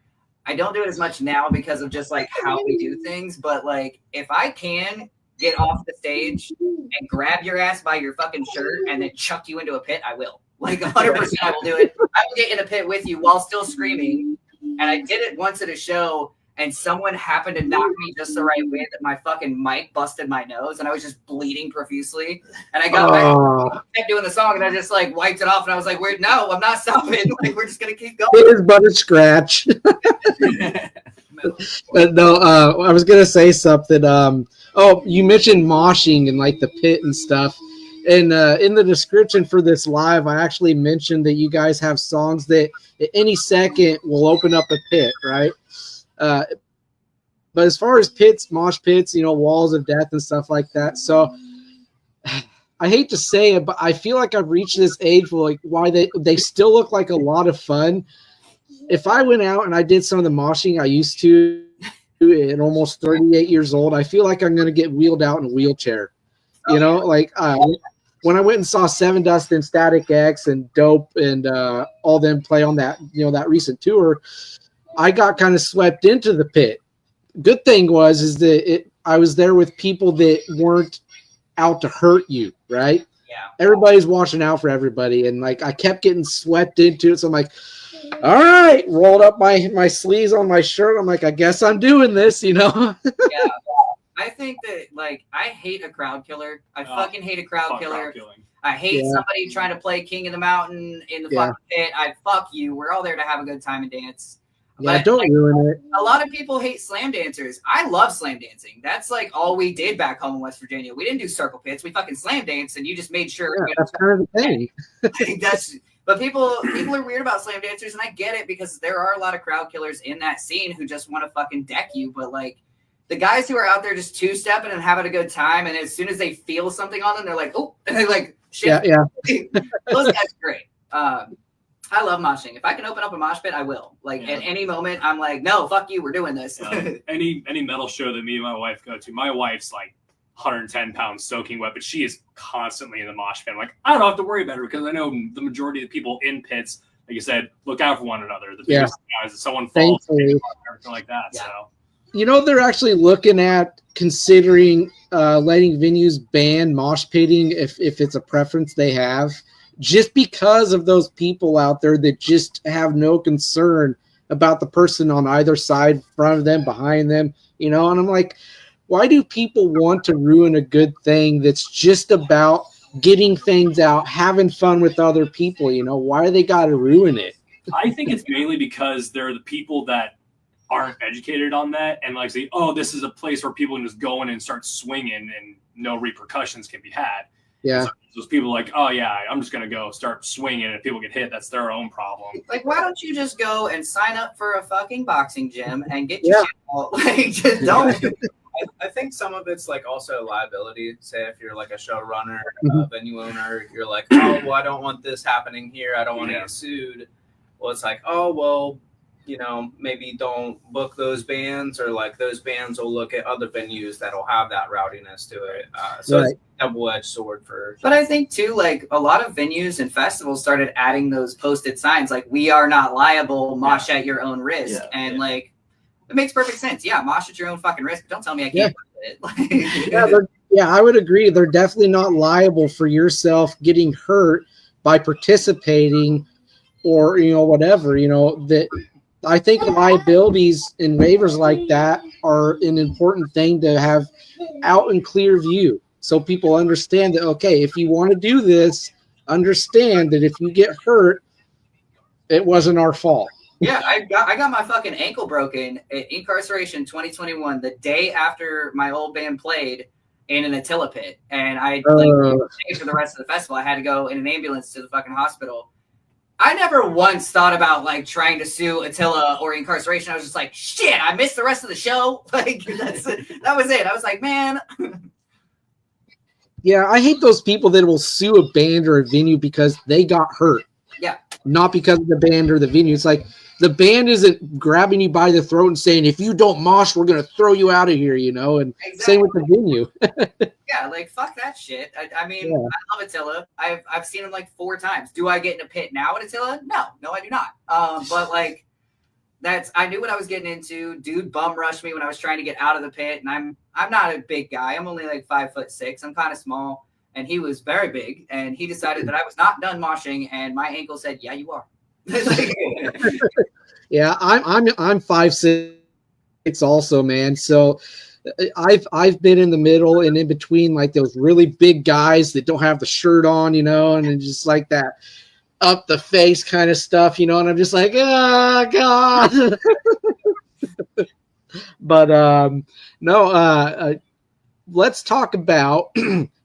I don't do it as much now because of just like how we do things. But like, if I can get off the stage and grab your ass by your fucking shirt and then chuck you into a pit, I will. Like 100%, I will do it. I will get in a pit with you while still screaming. And I did it once at a show, and someone happened to knock me just the right way that my fucking mic busted my nose, and I was just bleeding profusely. And I got back, kept doing the song, and I just like wiped it off, and I was like, "Weird, no, I'm not stopping. Like we're just gonna keep going." It is but a scratch. But no, I was gonna say something. You mentioned moshing and like the pit and stuff. And in the description for this live, I actually mentioned that you guys have songs that at any second will open up a pit, right? But as far as pits, mosh pits, you know, walls of death and stuff like that. So I hate to say it, but I feel like I've reached this age where like why they still look like a lot of fun. If I went out and I did some of the moshing I used to at almost 38 years old, I feel like I'm going to get wheeled out in a wheelchair. You know, like when I went and saw Seven Dust and Static X and Dope and all them play on that, you know, that recent tour, I got kind of swept into the pit. Good thing is that I was there with people that weren't out to hurt you, right? Yeah. Everybody's watching out for everybody, and like I kept getting swept into it. So I'm like, all right, rolled up my sleeves on my shirt. I'm like, I guess I'm doing this, you know? Yeah. I think that like I hate a crowd killer. I fucking hate a crowd killer. I hate somebody trying to play King of the Mountain in the fucking pit. Fuck you. We're all there to have a good time and dance. Yeah, but, don't like, ruin it. A lot of people hate slam dancers. I love slam dancing. That's like all we did back home in West Virginia. We didn't do circle pits. We fucking slam danced, and you just made sure. Yeah, that's kind of the thing. But people are weird about slam dancers, and I get it because there are a lot of crowd killers in that scene who just want to fucking deck you. But like the guys who are out there just two-stepping and having a good time, and as soon as they feel something on them, they're like, oh, and they like shit. Yeah. Those guys are great. I love moshing. If I can open up a mosh pit, I will. Like at any moment, I'm like, no, fuck you, we're doing this. Any metal show that me and my wife go to, my wife's like 110 pounds soaking wet, but she is constantly in the mosh pit. I'm like, I don't have to worry about her because I know the majority of the people in pits, like you said, look out for one another. The biggest guys, if someone falls, everything like that. Yeah. So, you know, they're actually looking at considering letting venues ban mosh pitting if it's a preference they have, just because of those people out there that just have no concern about the person on either side, front of them, behind them, you know. And I'm like, why do people want to ruin a good thing that's just about getting things out, having fun with other people, you know? Why do they got to ruin it? I think it's mainly because they're the people that aren't educated on that and like say, oh, this is a place where people can just go in and start swinging and no repercussions can be had. Yeah. So those people like, oh yeah, I'm just gonna go start swinging, and if people get hit, that's their own problem. Like, why don't you just go and sign up for a fucking boxing gym and get your shit all, like, just don't. I think some of it's like also liability. Say if you're like a showrunner, venue owner, you're like, oh, well, I don't want this happening here. I don't want to get sued. Well, it's like, oh, well, you know, maybe don't book those bands, or like those bands will look at other venues that'll have that rowdiness to it. So it's a double-edged sword for. But I think too, like a lot of venues and festivals started adding those posted signs, like "We are not liable, mosh at your own risk," and like. It makes perfect sense. Yeah, mosh at your own fucking risk. But don't tell me I can't do it. Yeah, I would agree. They're definitely not liable for yourself getting hurt by participating, or whatever. That I think liabilities in waivers like that are an important thing to have out in clear view, so people understand that. Okay, if you want to do this, understand that if you get hurt, it wasn't our fault. Yeah, I got my fucking ankle broken at Incarceration 2021, the day after my old band played in an Attila pit, and I for the rest of the festival. I had to go in an ambulance to the fucking hospital. I never once thought about like trying to sue Attila or Incarceration. I was just like, shit, I missed the rest of the show. Like that was it. I was like, man. Yeah, I hate those people that will sue a band or a venue because they got hurt. Yeah. Not because of the band or the venue. It's like the band isn't grabbing you by the throat and saying, if you don't mosh, we're going to throw you out of here, and same with the venue. Yeah, like, fuck that shit. I mean, I love Attila. I've seen him like 4 times. Do I get in a pit now at Attila? No, I do not. But like, I knew what I was getting into. Dude bum rushed me when I was trying to get out of the pit, and I'm not a big guy. I'm only like 5'6". I'm kind of small. And he was very big, and he decided that I was not done moshing, and my ankle said, "Yeah, you are." Yeah, I'm 5'6" also, man. So I've been in the middle and in between, like those really big guys that don't have the shirt on, and just like that up the face kind of stuff, and I'm just like, oh God. But no, let's talk about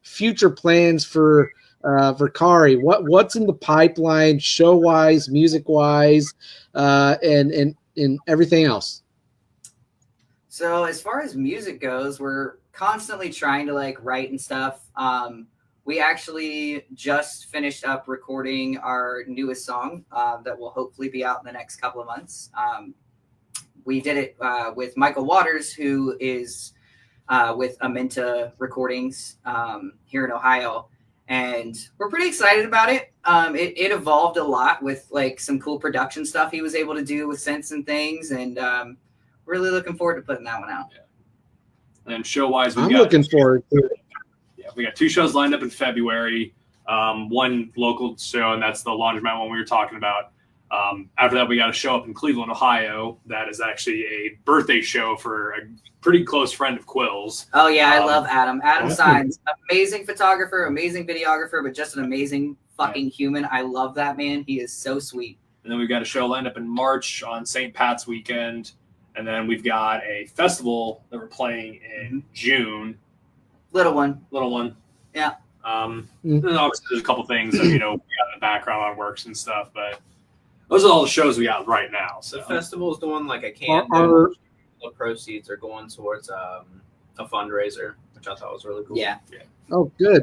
future plans for Verkari. What's in the pipeline, show wise, music wise, and everything else? So as far as music goes, we're constantly trying to like write and stuff. We actually just finished up recording our newest song that will hopefully be out in the next couple of months. We did it with Michael Waters, who is with Amenta Recordings here in Ohio, and we're pretty excited about it. It evolved a lot with like some cool production stuff he was able to do with synths and things, and really looking forward to putting that one out. And then show wise, I'm looking forward to it. Yeah, we got 2 shows lined up in February. One local show, and that's the Laundromat one we were talking about. After that, we got a show up in Cleveland, Ohio. That is actually a birthday show for a pretty close friend of Quill's. Oh, yeah, I love Adam. Adam Signs, amazing photographer, amazing videographer, but just an amazing fucking human. I love that man. He is so sweet. And then we've got a show lined up in March on St. Pat's weekend. And then we've got a festival that we're playing in June. Little one. Yeah. And obviously there's a couple things that, we got in the background on works and stuff, but those are all the shows we got right now. So the festival is doing like a can do. The proceeds are going towards a fundraiser, which I thought was really cool. Yeah. Oh, good.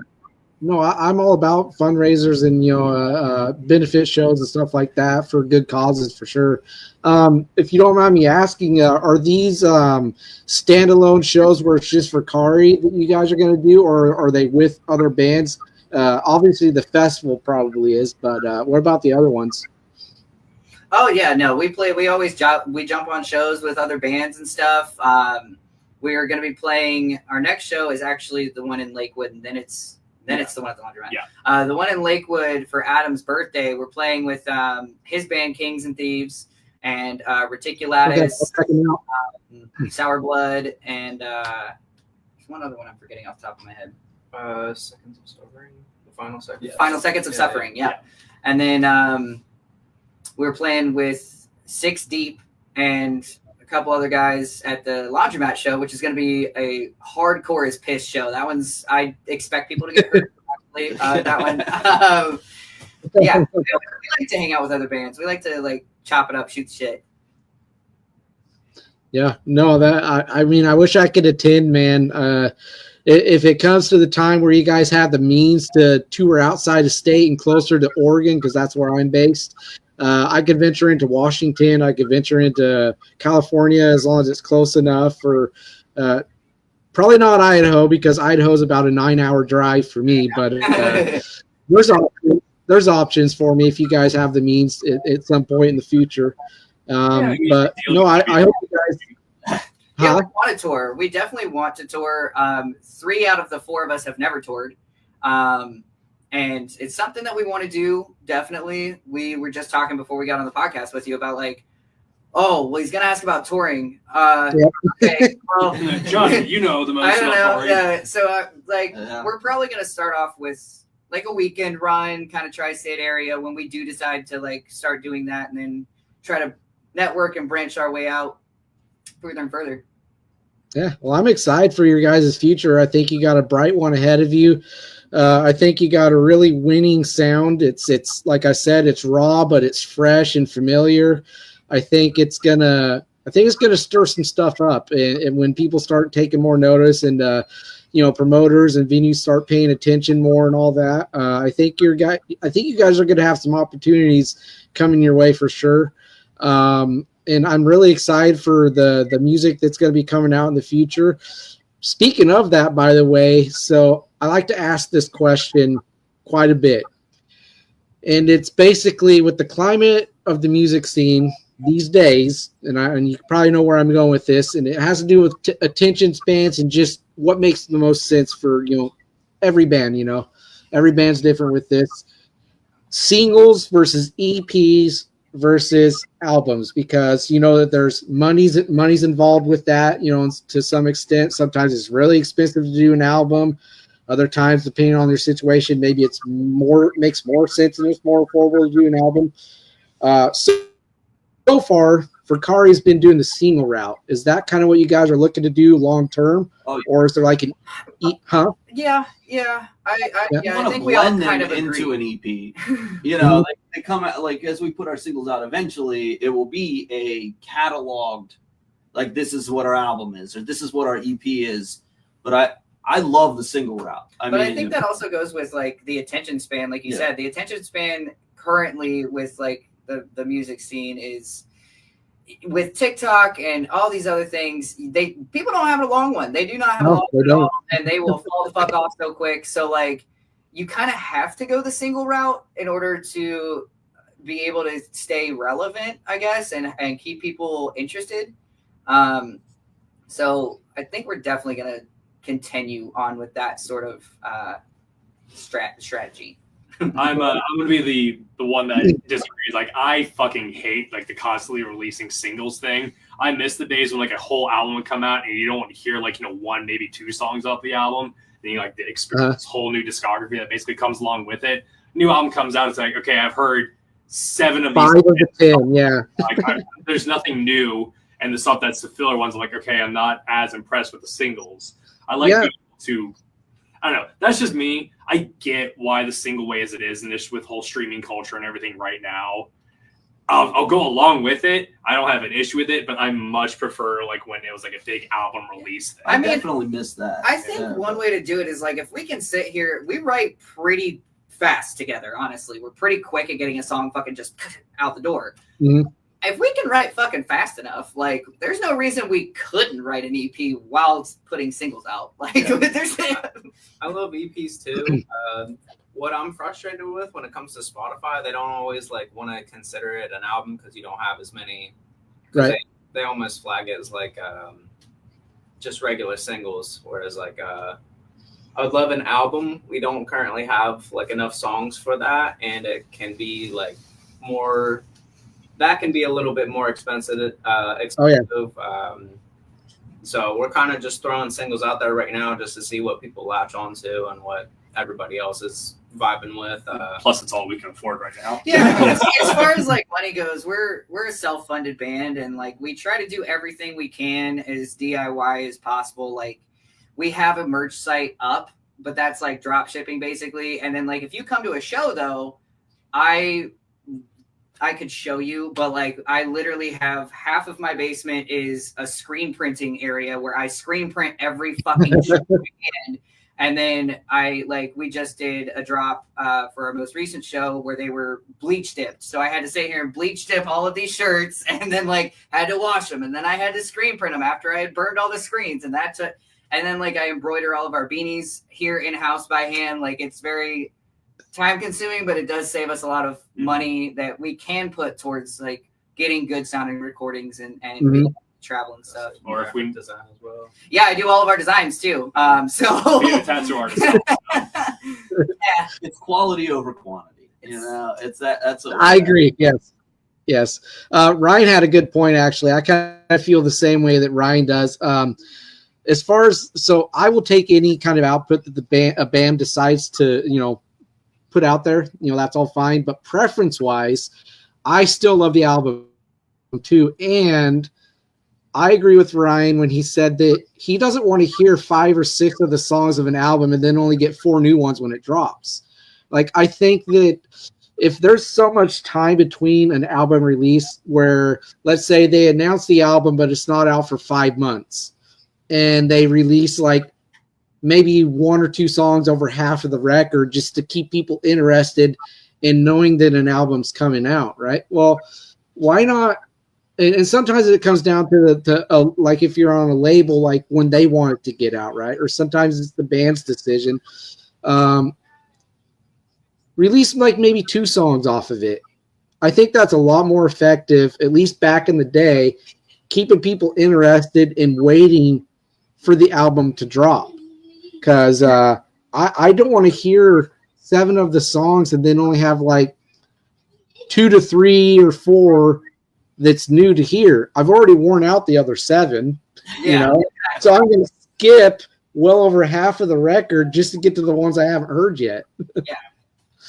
No, I'm all about fundraisers and benefit shows and stuff like that for good causes for sure. If you don't mind me asking, are these standalone shows where it's just Verkari that you guys are going to do, or are they with other bands? Obviously, the festival probably is, but what about the other ones? Oh yeah, no, we always jump on shows with other bands and stuff. We're going to be playing. Our next show is actually the one in Lakewood, and then it's the one at the Laundromat. Yeah. The one in Lakewood for Adam's birthday, we're playing with his band Kings and Thieves and Reticulatus, Sour Blood, and there's one other one I'm forgetting off the top of my head. Seconds of Suffering. The Final Seconds. Yes. Final Seconds of Suffering, yeah. And then we're playing with Six Deep and a couple other guys at the Laundromat show, which is going to be a hardcore as piss show. That one's, I expect people to get hurt. actually. That one. Yeah, we like to hang out with other bands. We like to like chop it up, shoot shit. Yeah, no, that I mean, I wish I could attend, man. If it comes to the time where you guys have the means to tour outside of state and closer to Oregon, because that's where I'm based, I could venture into Washington. I could venture into California as long as it's close enough. Or probably not Idaho, because Idaho is about a 9-hour drive for me. But there's options for me if you guys have the means at some point in the future. But no, I hope you guys. Yeah, we want to tour. We definitely want to tour. 3 out of the 4 of us have never toured. And it's something that we want to do. Definitely. We were just talking before we got on the podcast with you about like, oh, well, he's going to ask about touring. Okay, well, John, you know the most. I don't know. Touring. Yeah. So we're probably going to start off with like a weekend run, kind of tri-state area when we do decide to like start doing that, and then try to network and branch our way out further and further. Yeah, well, I'm excited for your guys' future. I think you got a bright one ahead of you. I think you got a really winning sound. It's like I said, it's raw, but it's fresh and familiar. I think it's gonna stir some stuff up, and when people start taking more notice, and promoters and venues start paying attention more and all that, I think you guys are gonna have some opportunities coming your way for sure. And I'm really excited for the music that's going to be coming out in the future. Speaking of that, by the way, so I like to ask this question quite a bit. And it's basically with the climate of the music scene these days, and you probably know where I'm going with this, and it has to do with attention spans and just what makes the most sense for, every band, Every band's different with this. Singles versus EPs versus albums, because that there's money's involved with that, to some extent. Sometimes it's really expensive to do an album. Other times, depending on their situation, maybe it makes more sense and it's more affordable to do an album. So far, Verkari's been doing the single route. Is that kind of what you guys are looking to do long term? Or is there like an Yeah. I think we all kind of into agree. an EP. They come out, like, as we put our singles out, eventually it will be a cataloged, like, this is what our album is, or this is what our EP is. But I love the single route. I think that also goes with like the attention span, like you said. The attention span currently with like the music scene is, with TikTok and all these other things, people don't have a long one. They do not have a long one at all, and they will fall the fuck off so quick. So like, you kind of have to go the single route in order to be able to stay relevant, I guess, and keep people interested. So I think we're definitely going to continue on with that sort of strategy. I'm going to be the one that disagrees. Like, I fucking hate like the constantly releasing singles thing. I miss the days when like a whole album would come out and you don't want to hear like 1, maybe 2 songs off the album. Then you like to experience this whole new discography that basically comes along with it. New album comes out, it's like, okay, I've heard 7 of these. 5 of the 10, yeah. There's nothing new, and the stuff that's the filler ones, I'm like, okay, I'm not as impressed with the singles. I like to. I don't know. That's just me. I get why the single way as it is, and this with whole streaming culture and everything right now. I'll go along with it. I don't have an issue with it, but I much prefer like when it was like a big album release thing. I definitely miss that. I think one way to do it is like, if we can sit here, we write pretty fast together. Honestly, we're pretty quick at getting a song fucking just out the door. Mm-hmm. If we can write fucking fast enough, like, there's no reason we couldn't write an EP while putting singles out. Like, I love EPs too. What I'm frustrated with when it comes to Spotify, they don't always like want to consider it an album because you don't have as many. Right. They almost flag it as like just regular singles, whereas like I would love an album. We don't currently have like enough songs for that, and it can be like more. That can be a little bit more expensive. So we're kind of just throwing singles out there right now just to see what people latch onto and what everybody else is vibing with. Plus, it's all we can afford right now. Yeah, as far as like money goes, we're a self-funded band, and like we try to do everything we can as DIY as possible. Like, we have a merch site up, but that's like drop shipping basically. And then like if you come to a show though, I could show you, but like I literally have half of my basement is a screen printing area where I screen print every fucking show weekend. And then we just did a drop for our most recent show where they were bleach dipped. So I had to sit here and bleach dip all of these shirts and then like had to wash them. And then I had to screen print them after I had burned all the screens. And then like I embroider all of our beanies here in-house by hand. Like it's very time consuming, but it does save us a lot of money that we can put towards like getting good sounding recordings and travel and stuff. Or if we design as well. Yeah, I do all of our designs too. So be a tattoo artist. yeah, It's quality over quantity. You know, that's what I agree. Yes. Ryan had a good point actually. I kind of feel the same way that Ryan does. As far as so, I will take any kind of output that a band decides to put out there. That's all fine. But preference wise, I still love the album too, and I agree with Ryan when he said that he doesn't want to hear 5 or 6 of the songs of an album and then only get 4 new ones when it drops. Like, I think that if there's so much time between an album release where, let's say they announce the album, but it's not out for 5 months and they release like maybe 1 or 2 songs over half of the record just to keep people interested in knowing that an album's coming out. Right. Well, why not? And sometimes it comes down to like if you're on a label, like when they want it to get out, right? Or sometimes it's the band's decision. Release like maybe 2 songs off of it. I think that's a lot more effective, at least back in the day, keeping people interested in waiting for the album to drop. Because I don't want to hear 7 of the songs and then only have like 2 to 3 or 4 that's new to hear. I've already worn out the other 7, so I'm going to skip well over half of the record just to get to the ones I haven't heard yet. Yeah.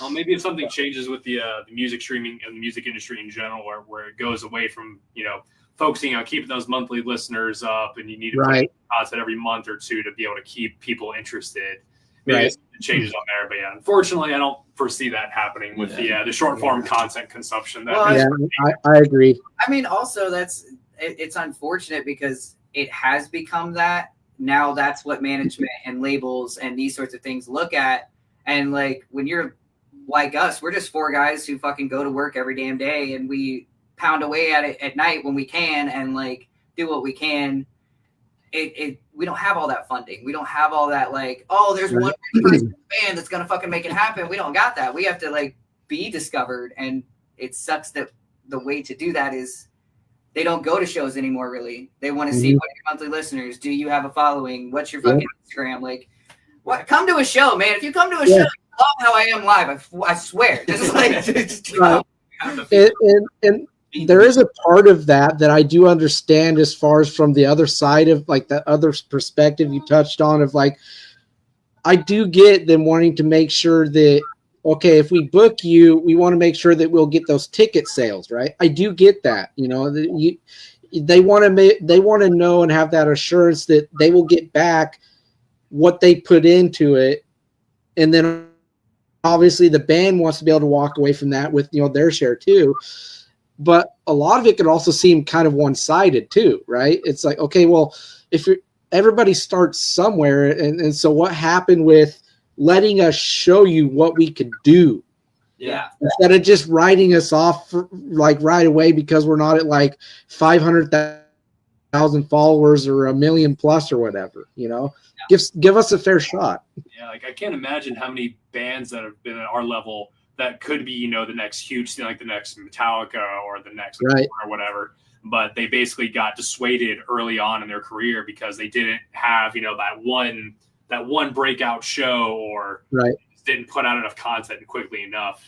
Well, maybe if something changes with the music streaming and the music industry in general, where it goes away from focusing on keeping those monthly listeners up, and you need to put content every month or 2 to be able to keep people interested. Maybe it changes on there, but yeah, unfortunately, I don't foresee that happening with the short form content consumption. I agree. I mean, also it's unfortunate because it has become that now. That's what management and labels and these sorts of things look at. And like when you're like us, we're just 4 guys who fucking go to work every damn day and we pound away at it at night when we can and like do what we can. We don't have all that funding. We don't have all that like, oh, there's one person band that's gonna fucking make it happen. We don't got that. We have to like be discovered, and it sucks that the way to do that is they don't go to shows anymore. Really, they want to see what are your monthly listeners. Do you have a following? What's your fucking Instagram? Like, what? Come to a show, man. If you come to a show, you love how I am live. I swear. Just like, and there is a part of that I do understand as far as from the other side of like that other perspective you touched on of like, I do get them wanting to make sure that, okay, if we book you, we want to make sure that we'll get those ticket sales, right? I do get that, they want to know and have that assurance that they will get back what they put into it. And then obviously the band wants to be able to walk away from that with, their share too. But a lot of it could also seem kind of one-sided too, right? It's like, okay, well, everybody starts somewhere. And so what happened with letting us show you what we could do? Yeah. Instead of just writing us off like right away because we're not at like 500,000 followers or 1 million plus or whatever, give us a fair shot. Yeah. Like I can't imagine how many bands that have been at our level that could be, the next huge thing, like the next Metallica or the next or whatever. But they basically got dissuaded early on in their career because they didn't have, that one breakout show or didn't put out enough content quickly enough.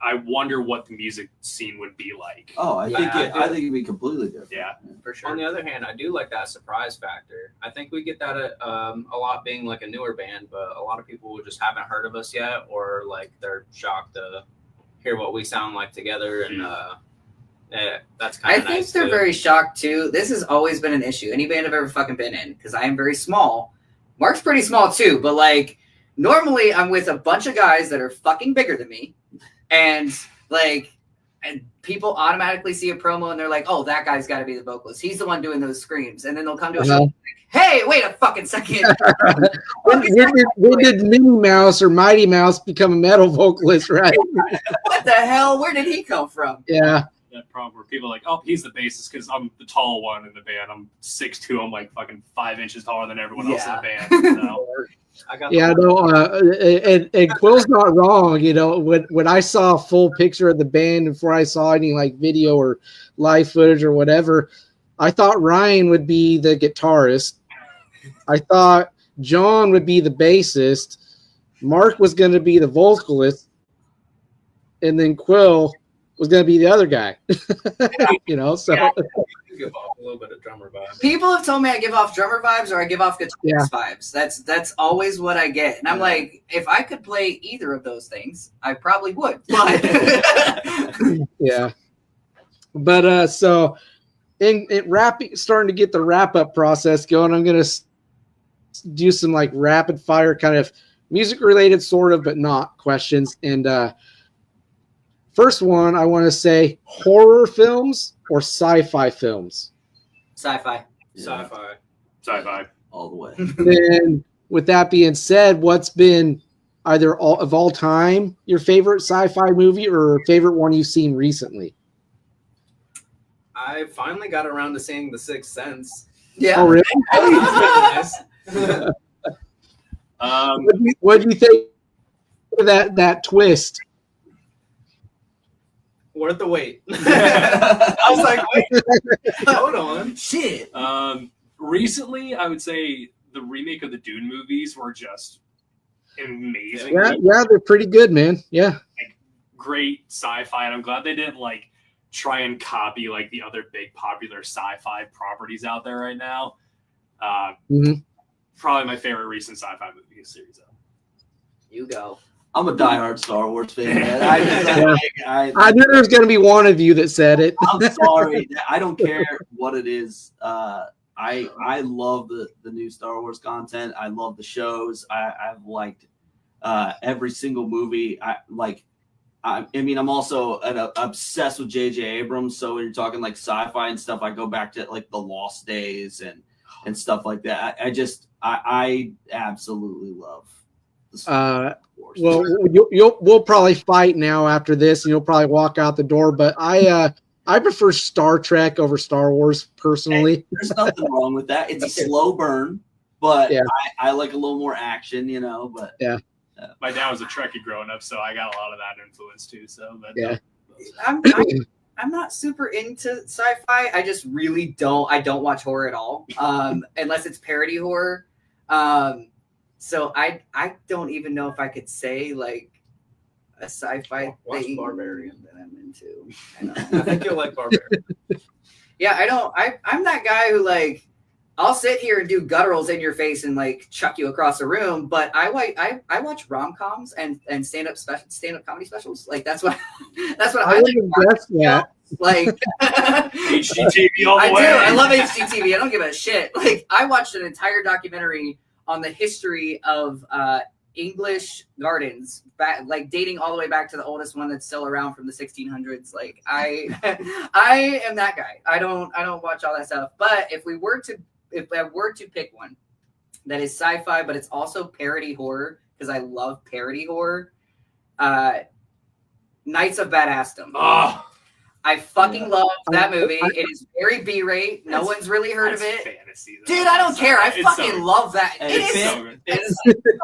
I wonder what the music scene would be like. Oh, I think it'd be completely different. Yeah, for sure. On the other hand, I do like that surprise factor. I think we get that a lot being like a newer band, but a lot of people just haven't heard of us yet, or like they're shocked to hear what we sound like together. And that's kind of I think they're very shocked too. This has always been an issue. Any band I've ever fucking been in, because I am very small. Mark's pretty small too, but like normally I'm with a bunch of guys that are fucking bigger than me, and like, and people automatically see a promo and they're like, "Oh, that guy's got to be the vocalist. He's the one doing those screams." And then they'll come to a show like, "Hey, wait a fucking second. when did Minnie Mouse or Mighty Mouse become a metal vocalist, right? What the hell? Where did he come from?" Yeah. That problem where people are like, "Oh, he's the bassist because I'm the tall one in the band. I'm 6'2". I'm like fucking 5 inches taller than everyone else in the band." So. And Quill's not wrong. You know, when I saw a full picture of the band before I saw any like video or live footage or whatever, I thought Ryan would be the guitarist. I thought John would be the bassist. Mark was going to be the vocalist, and then Quill was going to be the other guy. You know, so. You give off a little bit of drummer vibes. People have told me I give off drummer vibes or I give off guitarist vibes. That's always what I get. And I'm like, if I could play either of those things, I probably would. But yeah. But so in starting to get the wrap up process going, I'm going to do some like rapid fire kind of music related sort of, but not questions. And first one, I want to say horror films or sci-fi films. Sci-fi. Sci-fi. All the way. Then, with that being said, what's been either all time your favorite sci-fi movie or favorite one you've seen recently? I finally got around to seeing The Sixth Sense. Yeah. Oh, really? What do you think of that twist? Worth the wait. I was like, wait, hold on. Shit. Recently, I would say the remake of the Dune movies were just amazing. Yeah, they're pretty good, man. Yeah. Like, great sci-fi, and I'm glad they didn't like try and copy like the other big popular sci-fi properties out there right now. Probably my favorite recent sci-fi movie series. You go. I'm a diehard Star Wars fan. Man. I knew there was going to be one of you that said it. I'm sorry. I don't care what it is. I love the new Star Wars content. I love the shows. I've liked every single movie. I mean, I'm also obsessed with J.J. Abrams. So when you're talking like sci-fi and stuff, I go back to like the Lost Days and stuff like that. I absolutely love the Star Wars. Well, we'll probably fight now after this, and you'll probably walk out the door. But I prefer Star Trek over Star Wars personally. Hey, there's nothing wrong with that. It's a slow burn, but I like a little more action, you know. But yeah. My dad was a Trekkie growing up, so I got a lot of that influence too. So, but, yeah, I'm not super into sci-fi. I just really don't. I don't watch horror at all, unless it's parody horror. So I don't even know if I could say like a sci-fi thing Barbarian that I'm into. I think you'll like Barbarian. Yeah, I'm that guy who like I'll sit here and do gutturals in your face and like chuck you across the room, but I watch rom-coms and stand-up comedy specials. Like that's what I like. Like HGTV all the way. I love HGTV. I don't give a shit. Like I watched an entire documentary on the history of English gardens, like dating all the way back to the oldest one that's still around from the 1600s. Like I am that guy. I don't watch all that stuff. But if I were to pick one that is sci-fi, but it's also parody horror, because I love parody horror, Knights of Badassdom. Oh, I fucking love that movie. It is very B-rate. No one's really heard of it. Fantasy, dude, I don't care. I fucking love that. Fantasy and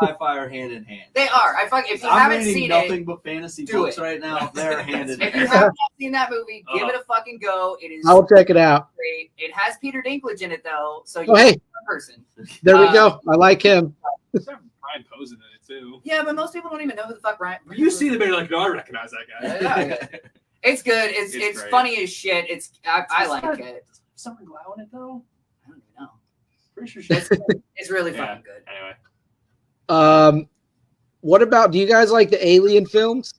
sci-fi are hand in hand. They are. If you haven't seen nothing but fantasy books right now. They're hand in hand. If you have not seen that movie, give it a fucking go. It is. I'll check it out. Great. It has Peter Dinklage in it though, so you're a person. There we go. I like him. Ryan Posen in it too. Yeah, but most people don't even know who the fuck Ryan. You see the video, like, no, I recognize that guy. Yeah. It's good. It's funny as shit. I like it. Someone glow in it though? I don't even know. Pretty sure it's really fucking good. Anyway. What about, do you guys like the Alien films?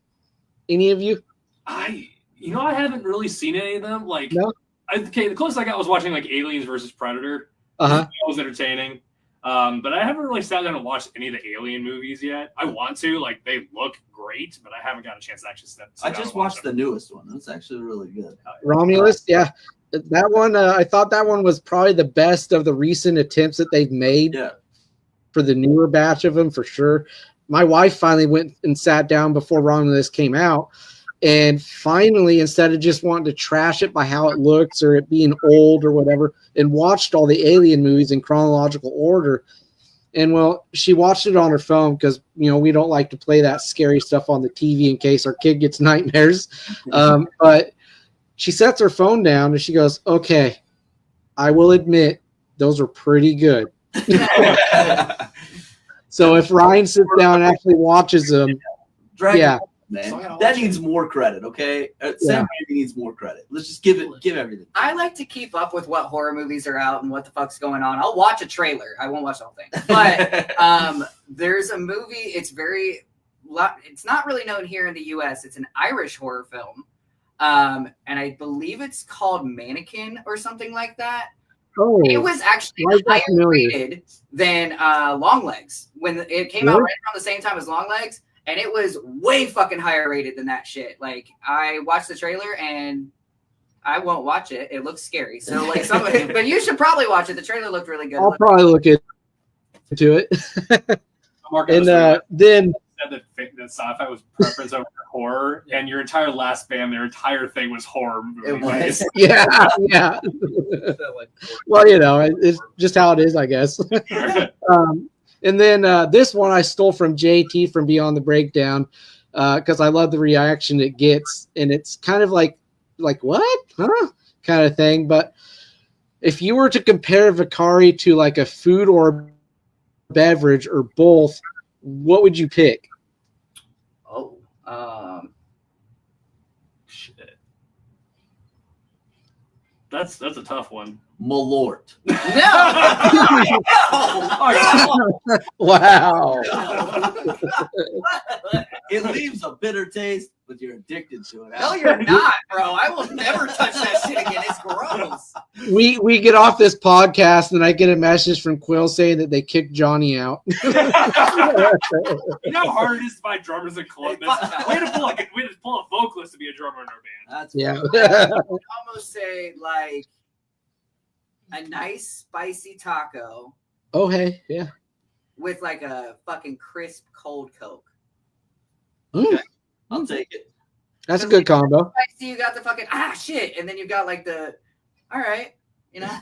Any of you? I haven't really seen any of them. Like, no? The closest I got was watching like Aliens versus Predator. Uh-huh. That was entertaining. But I haven't really sat down and watched any of the Alien movies yet. I want to. Like, they look great, but I haven't got a chance to actually sit I down just and watch watched them. the newest one. It's actually really good. Romulus, yeah. That one, I thought that one was probably the best of the recent attempts that they've made Yeah. for the newer batch of them, for sure. My wife finally went and sat down before Romulus came out, and finally, instead of just wanting to trash it by how it looks or it being old or whatever, and watched all the Alien movies in chronological order. And, well, she watched it on her phone because, you know, we don't like to play that scary stuff on the TV in case our kid gets nightmares. But she sets her phone down and she goes, okay, I will admit those are pretty good. So if Ryan sits down and actually watches them, Dragon, So I man, gotta that watch needs more credit. Okay, Sam Raimi needs more credit. Let's just give everything. I like to keep up with what horror movies are out and what the fuck's going on. I'll watch a trailer. I won't watch the whole thing. But there's a movie. It's not really known here in the U.S. It's an Irish horror film. And I believe it's called Mannequin or something like that. oh, It was actually why is that higher familiar? rated than Longlegs when it came out right around the same time as Longlegs, and it was way fucking higher rated than that shit. Like, I watched the trailer and I won't watch it. It looks scary. So like, but you should probably watch it. The trailer looked really good. I'll probably look into it. Mark, And then said that sci-fi was preference over horror, and your entire last band, their entire thing was horror movies. It was. yeah. Well, you know, it's just how it is, I guess. And then this one I stole from JT from Beyond the Breakdown because I love the reaction it gets, and it's kind of like what, huh, kind of thing. But if you were to compare Verkari to like a food or beverage or both, what would you pick? Shit. That's a tough one. Malort. Wow. It leaves a bitter taste, but you're addicted to it. No, you're not, bro. I will never touch that shit again. It's gross. We get off this podcast and I get a message from Quill saying that they kicked Johnny out. You know how hard it is to find drummers in Columbus? We had to pull a vocalist to be a drummer in our band. That's Yeah. I would almost say like a nice spicy taco Oh, hey, yeah. with like a fucking crisp cold Coke. I'll take it. That's a good combo. Spicy, you got the fucking shit, and then you got like the all right, you know,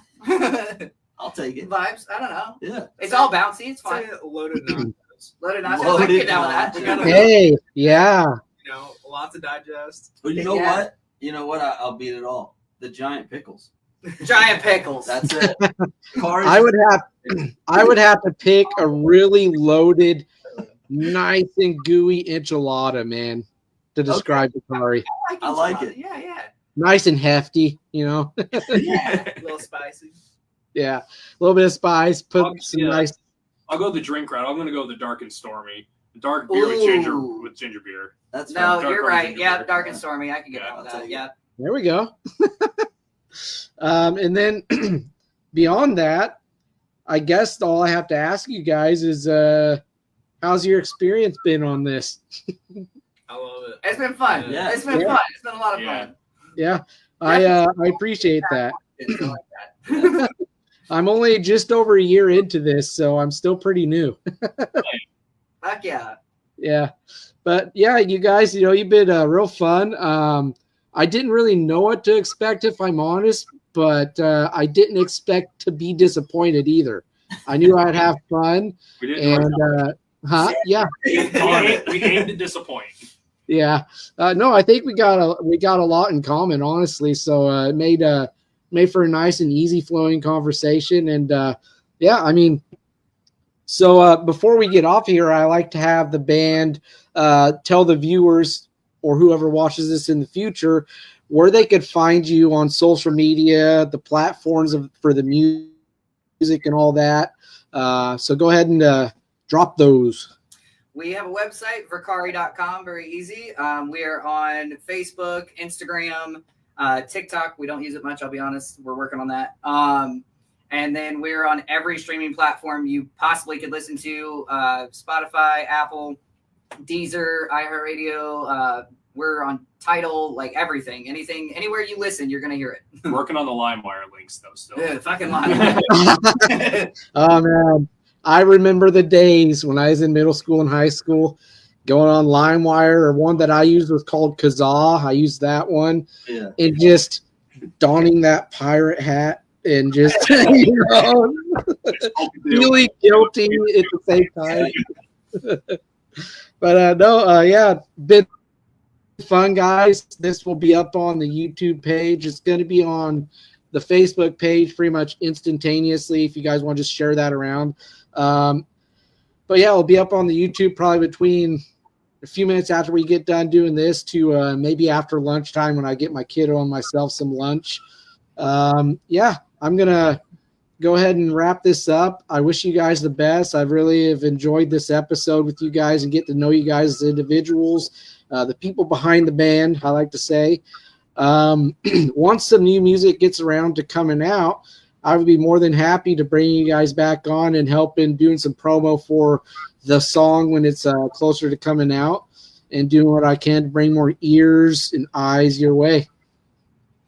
I'll take it. vibes. I don't know. Yeah. It's all bouncy. It's fine. Say loaded nachos. Loaded nachos. I can get down with that. nachos. Yeah. Hey, yeah. You know, lots of digest. But you know Yeah. what? You know what? I'll beat it all. The giant pickles. Giant pickles. That's it. Cars. I would have to pick a really loaded, nice and gooey enchilada, man, to describe Verkari. I like it. Yeah, yeah. Nice and hefty, you know. Yeah. A little spicy. Yeah, a little bit of spice. Put some Yeah. nice. I'll go the drink route. I'm going to go the dark and stormy. Dark beer with ginger beer. That's No, fine. Dark you're or right. ginger Yeah, beer. dark and stormy. I can get Yeah, down with I'll that. take Yeah. There we go. And then beyond that, I guess all I have to ask you guys is, how's your experience been on this? I love it. It's been fun. Yeah. It's been Yeah. fun. It's been a lot of Yeah. fun. Yeah, I appreciate that. It's like that. I'm only just over a year into this, so I'm still pretty new. Fuck yeah. Yeah, but yeah, you guys, you know, you've been real fun. I didn't really know what to expect, if I'm honest, but I didn't expect to be disappointed either. I knew I'd have fun, We didn't. and yeah, We aimed to disappoint. yeah. No, I think we got a lot in common, honestly. So it made for a nice and easy flowing conversation, and yeah, I mean. So before we get off here, I like to have the band tell the viewers or whoever watches this in the future where they could find you on social media, the platforms for the music and all that. So go ahead and drop those. We have a website, verkari.com, very easy. We are on Facebook, Instagram, TikTok. We don't use it much, I'll be honest. We're working on that. And then we're on every streaming platform you possibly could listen to, Spotify, Apple, Deezer, iHeartRadio. We're on Tidal, like everything. Anywhere you listen, you're going to hear it. Working on the LimeWire links, though, still. Yeah, fucking LimeWire. Oh, man. I remember the days when I was in middle school and high school going on LimeWire, or one that I used was called Kazaa. I used that one. Yeah. And just donning that pirate hat and just, feeling guilty at the same time. But been fun, guys. This will be up on the YouTube page. It's going to be on the Facebook page pretty much instantaneously if you guys want to just share that around. But yeah, it'll be up on the YouTube probably between a few minutes after we get done doing this to maybe after lunchtime when I get my kiddo and myself some lunch. I'm going to go ahead and wrap this up. I wish you guys the best. I really have enjoyed this episode with you guys and get to know you guys as individuals, the people behind the band, I like to say. Once some new music gets around to coming out, I would be more than happy to bring you guys back on and help in doing some promo for the song when it's closer to coming out, and doing what I can to bring more ears and eyes your way.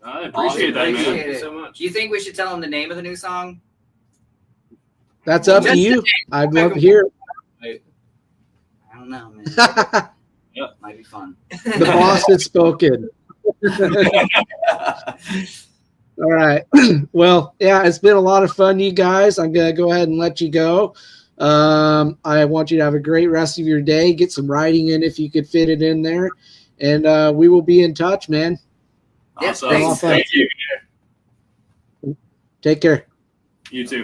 I appreciate that, man. Thank you so much. Do you think we should tell them the name of the new song? That's up to you. I'd love to hear it. I don't know, man. Yeah. Might be fun. The boss has spoken. All right. Well, yeah, it's been a lot of fun, you guys. I'm going to go ahead and let you go. I want you to have a great rest of your day. Get some writing in if you could fit it in there. And we will be in touch, man. Awesome. Yes, Thank you. Take care. You too.